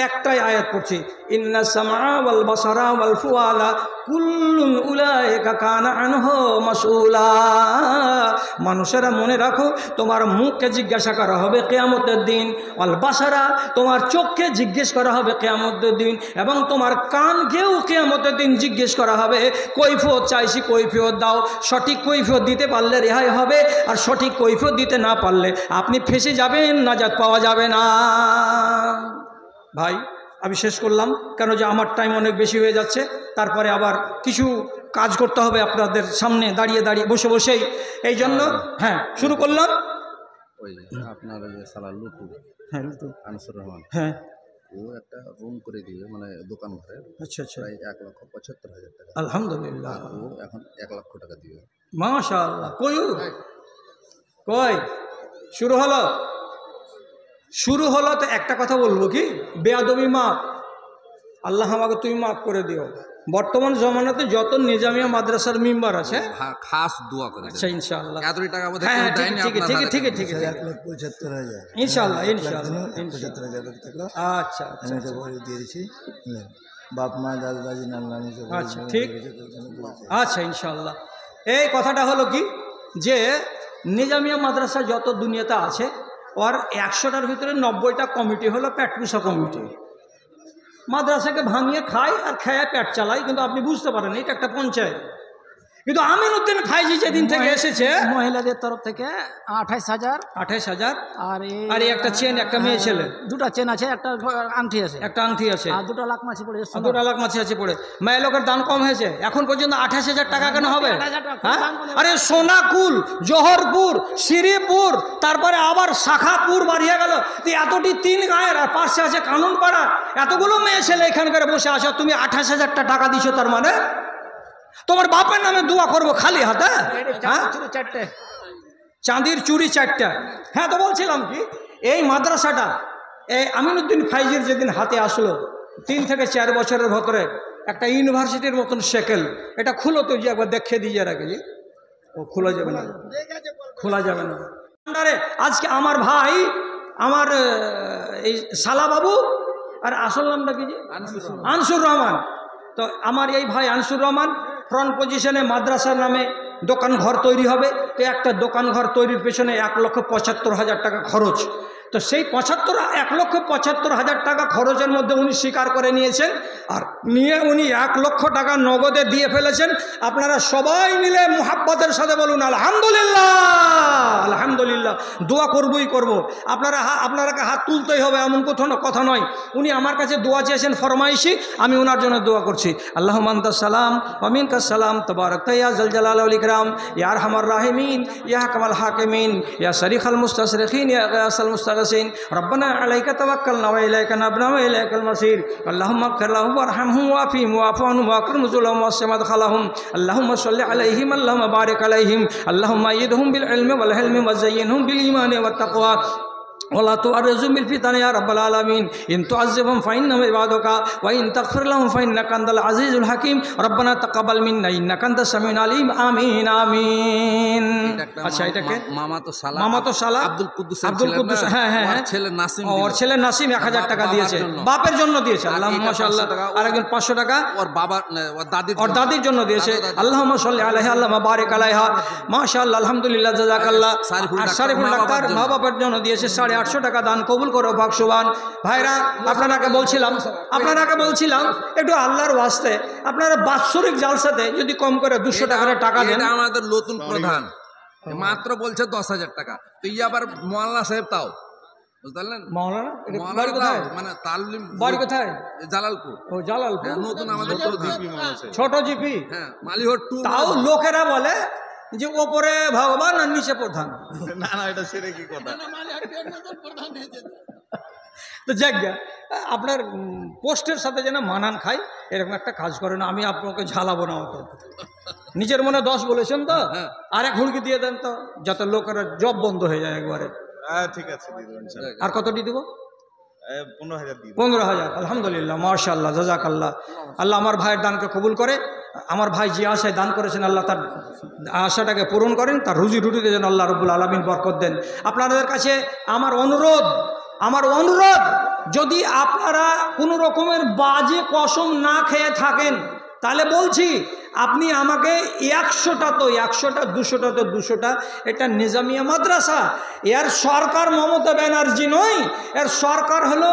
একটাই আয়াত পড়ছি, ইন্না সামআ ওয়াল বাসারা ওয়াল ফুআদা কুল্লুন উলাইকা কানা আনহু মাসউলা। মানুষেরা মনে রাখো, তোমার মুখকে জিজ্ঞাসা করা হবে কিয়ামতের দিন, ওয়াল বাসারা তোমার চোখকে জিজ্ঞেস করা হবে কিয়ামতের দিন, এবং তোমার কানকেও কিয়ামতের দিন জিজ্ঞেস করা হবে। কৈফিয়ত চাইছি, কৈফিয়ত দাও। সঠিক কৈফিয়ত দিতে পারলে রেহাই হবে, আর সঠিক কৈফিয়ত দিতে না পারলে আপনি ফেঁসে যাবেন, নাজাত পাওয়া যাবে না। ভাই আমি শেষ করলাম, কেন যে আমার টাইম অনেক বেশি হয়ে যাচ্ছে, তারপরে আবার কিছু কাজ করতে হবে আপনাদের সামনে দাঁড়িয়ে বসেই, এই জন্য হ্যাঁ শুরু করলাম। ওই আপনার যে সালা লুটু, হ্যাঁ লুটু আনিসুর রহমান, হ্যাঁ, ও একটা রুম করে দিবে, মানে দোকান ঘরে, আচ্ছা প্রায় 1,75,000 টাকা। আলহামদুলিল্লাহ, ও এখন 1 লক্ষ টাকা দিবে। মাশাআল্লাহ। কই শুরু হলো তো একটা কথা বলবো কি, বেয়াদবি মাপ, আল্লাহ আমাকে তুমি মাফ করে দিও। বর্তমান জমানাতে যত নিজামিয়া মাদ্রাসার মেম্বার আছে, খাস দোয়া করে, আচ্ছা ইনশাআল্লাহ, এত টাকা আমাদের হ্যাঁ কেউ দেয়নি, ঠিক আপনারা ঠিক ঠিক ঠিক 1,75,000 ইনশাআল্লাহ 75,000 থাকলো। আচ্ছা আমি তো বলে দিয়ে দিচ্ছি, বাপ মা দাদা দাদি নানা নানি সব। আচ্ছা ঠিক, আচ্ছা ইনশাআল্লাহ। এই কথাটা হলো কি, যে নিজামিয়া মাদ্রাসা যত দুনিয়াতে আছে, ওর 100টার ভিতরে 90টা কমিটি হলো পেটপুষা কমিটি। মাদ্রাসাকে ভাঙিয়ে খায় আর খেয়ে পেট চালায়, কিন্তু আপনি বুঝতে পারেন এটা একটা পঞ্চায়েত। কিন্তু আমিনউদ্দিন ফাইজি যেদিন থেকে এসেছে, মহিলাদের তরফ থেকে 28,000, আর এই একটা চেন, একটা মেয়ে ছেলে, দুটা চেন আছে, একটা আংটি আছে, আর 2 লাখ মাছি পড়ে, 2 লাখ মাছি আছে পড়ে। মেয়ে লোকের দান কম হয়েছে, এখন পর্যন্ত 28,000 টাকা কেন হবে? হ্যাঁ, আরে সোনাকুল, জোহরপুর, শ্রীপুর, তারপরে আবার শাখাপুর বাড়িয়ে গেল, এতটি 3 গাঁয়ের, আর পাশে আছে কানুনপাড়া, এতগুলো মেয়ে ছেলে এখানকার বসে আসো, তুমি 28,000 টাকা দিছো, তার মানে তোমার বাপের নামে দোয়া করবো খালি হাতে? চাঁদির চুড়ি 4টা। হ্যাঁ, তো বলছিলাম কি, এই মাদ্রাসাটা এই আমিনুদ্দিন ফাইজির যেদিন হাতে আসলো 3 থেকে 4 বছরের ভেতরে একটা ইউনিভার্সিটির মতন শেকেল, এটা খুলো তো, যে একবার দেখিয়ে দিয়ে রাখে যে ও খোলা যাবে না, খোলা যাবে না। আজকে আমার ভাই, আমার এই শালা বাবু, আর আসল নামটা কি, আনসুর রহমান। তো আমার এই ভাই আনসুর রহমান ফ্রন্ট পজিশনে মাদ্রাসার নামে দোকান ঘর তৈরি হবে। তো একটা দোকান ঘর তৈরির পেছনে 1,75,000 টাকা খরচ। তো সেই 1,75,000 টাকা খরচের মধ্যে উনি স্বীকার করে নিয়েছেন, আর নিয়ে উনি 1 লক্ষ টাকা নগদে দিয়ে ফেলেছেন। আপনারা সবাই মিলে মুহাব্বতের সাথে বলুন আলহামদুলিল্লাহ, আলহামদুলিল্লাহ। দোয়া করবই করব, আপনারাকে হাত তুলতেই হবে, এমন কথা নয়। উনি আমার কাছে দোয়া চেয়েছেন ফরমাইশি, আমি ওনার জন্য দোয়া করছি। আল্লাহুম্মা আনতাস সালাম ওয়া মিনকাস সালাম, তাবারাকতা ইয়া যাল জালালি ওয়াল ইকরাম, ইয়া আরহামার রাহিমিন, ইয়া হাকামাল হাকিমিন, ইয়া শরীখাল মুস্তাশরিকিন, ইয়া গাসাল মুস্তাগিসিন। রব্বানা আলাইকা তাওয়াক্কালনা ওয়া ইলাইকা নাবনা ওয়া ইলাইকাল মাসির। আল্লাহুম্মা ইগফির লাহুম ওয়ারহামহুম ওয়াফিহিম ওয়াফু আনহুম ওয়াকরিম নুজুলাহুম ওয়াসি মাদখালাহুম। আল্লাহুম্মা সাল্লি আলাইহিম, আল্লাহুম্মা বারিক আলাইহিম, আল্লাহুম্মা আইয়িদহুম বিল ইলমি ওয়াল হিলমি ওয়া যায়্যিনহুম বিল ঈমানি ওয়াত তাকওয়া ওয়ালা তুআররিজহুম বিল ফিতানি ইয়া রাব্বাল আলামিন। ইন তুআযিবহুম ফাইন্নাহুম ইবাদুকা ওয়া ইন তাগফির লাহুম ফাইন্নাকা আনতাল আজিজুল হাকীম। রব্বানা তাকাব্বাল মিন্না ইন্নাকা আনতাস সামিউল আলিম। আমিন আমিন। আচ্ছা, এটাকে মামাতো শালা আব্দুল কুদ্দুস, হ্যাঁ হ্যাঁ, ওর ছেলে নাসিম 1000 টাকা দিয়েছে, বাপের জন্য দিয়েছে। আল্লাহুম্মা মাশাআল্লাহ। আরেকজন 500 টাকা ওর দাদির জন্য দিয়েছে। আল্লাহুম্মা সাল্লি আলাইহা, আল্লাহুম্মা বারিক আলাইহা। মাশাআল্লাহ, আলহামদুলিল্লাহ, জাযাকাল্লাহ। আর সারিফুল ডাক্তার মা বাবার জন্য দিয়েছে 850 টাকা। দান কবুল করো ভগবান। ভাইরা, আপনাকে বলছিলাম একটু আল্লাহর ওয়াস্তে আপনারা বাৎসরিক জালসাতে যদি কম করে 200 টাকা দেন। আমাদের নতুন প্রধান মাত্র বলছে 10,000 টাকা, তো আবার মওলানা সাহেব তাও বুঝলেন। মওলানা বাড়ি কোথায়? মানে তালিম বাড়ি কোথায়? জালালপুর। ও জালালপুর। নতুন আমাদের ছোট জিপি, হ্যাঁ, মালিহট 2। তাও লোকেরা বলে যে ওপরে ভগবান আর নিচে প্রধান। না না, এটা সেরে কি কথা। তো যাক গে, আপনার পোস্টের সাথে যেন মানান খাই এরকম একটা কাজ করে না। আমি আপনাকে ঝালাবো না অত, নিজের মনে 10 বলেছেন তো, আর 1 হুড়কি দিয়ে দেন তো, যাতে লোকেরা জব বন্ধ হয়ে যায় একবারে। ঠিক আছে, আর কতটি দিব? 15,000। 15,000। আলহামদুলিল্লাহ, মাশাআল্লাহ, জাযাকাল্লাহ। আল্লাহ আমার ভাইয়ের দানকে কবুল করে। আমার ভাই যে আশায় দান করেছেন, আল্লাহ তার আশাটাকে পূরণ করেন, তার রুজি রুটিতে যেন আল্লাহ রব্বুল আলামিন বরকত দেন। আপনাদের কাছে আমার অনুরোধ, যদি আপনারা কোনো রকমের বাজে কসম না খেয়ে থাকেন, তাহলে বলছি আপনি আমাকে 100টা তো 100টা, 200টা তো 200টা। এটা নিজামিয়া মাদ্রাসা, এর সরকার মমতা ব্যানার্জি নয়, এর সরকার হলো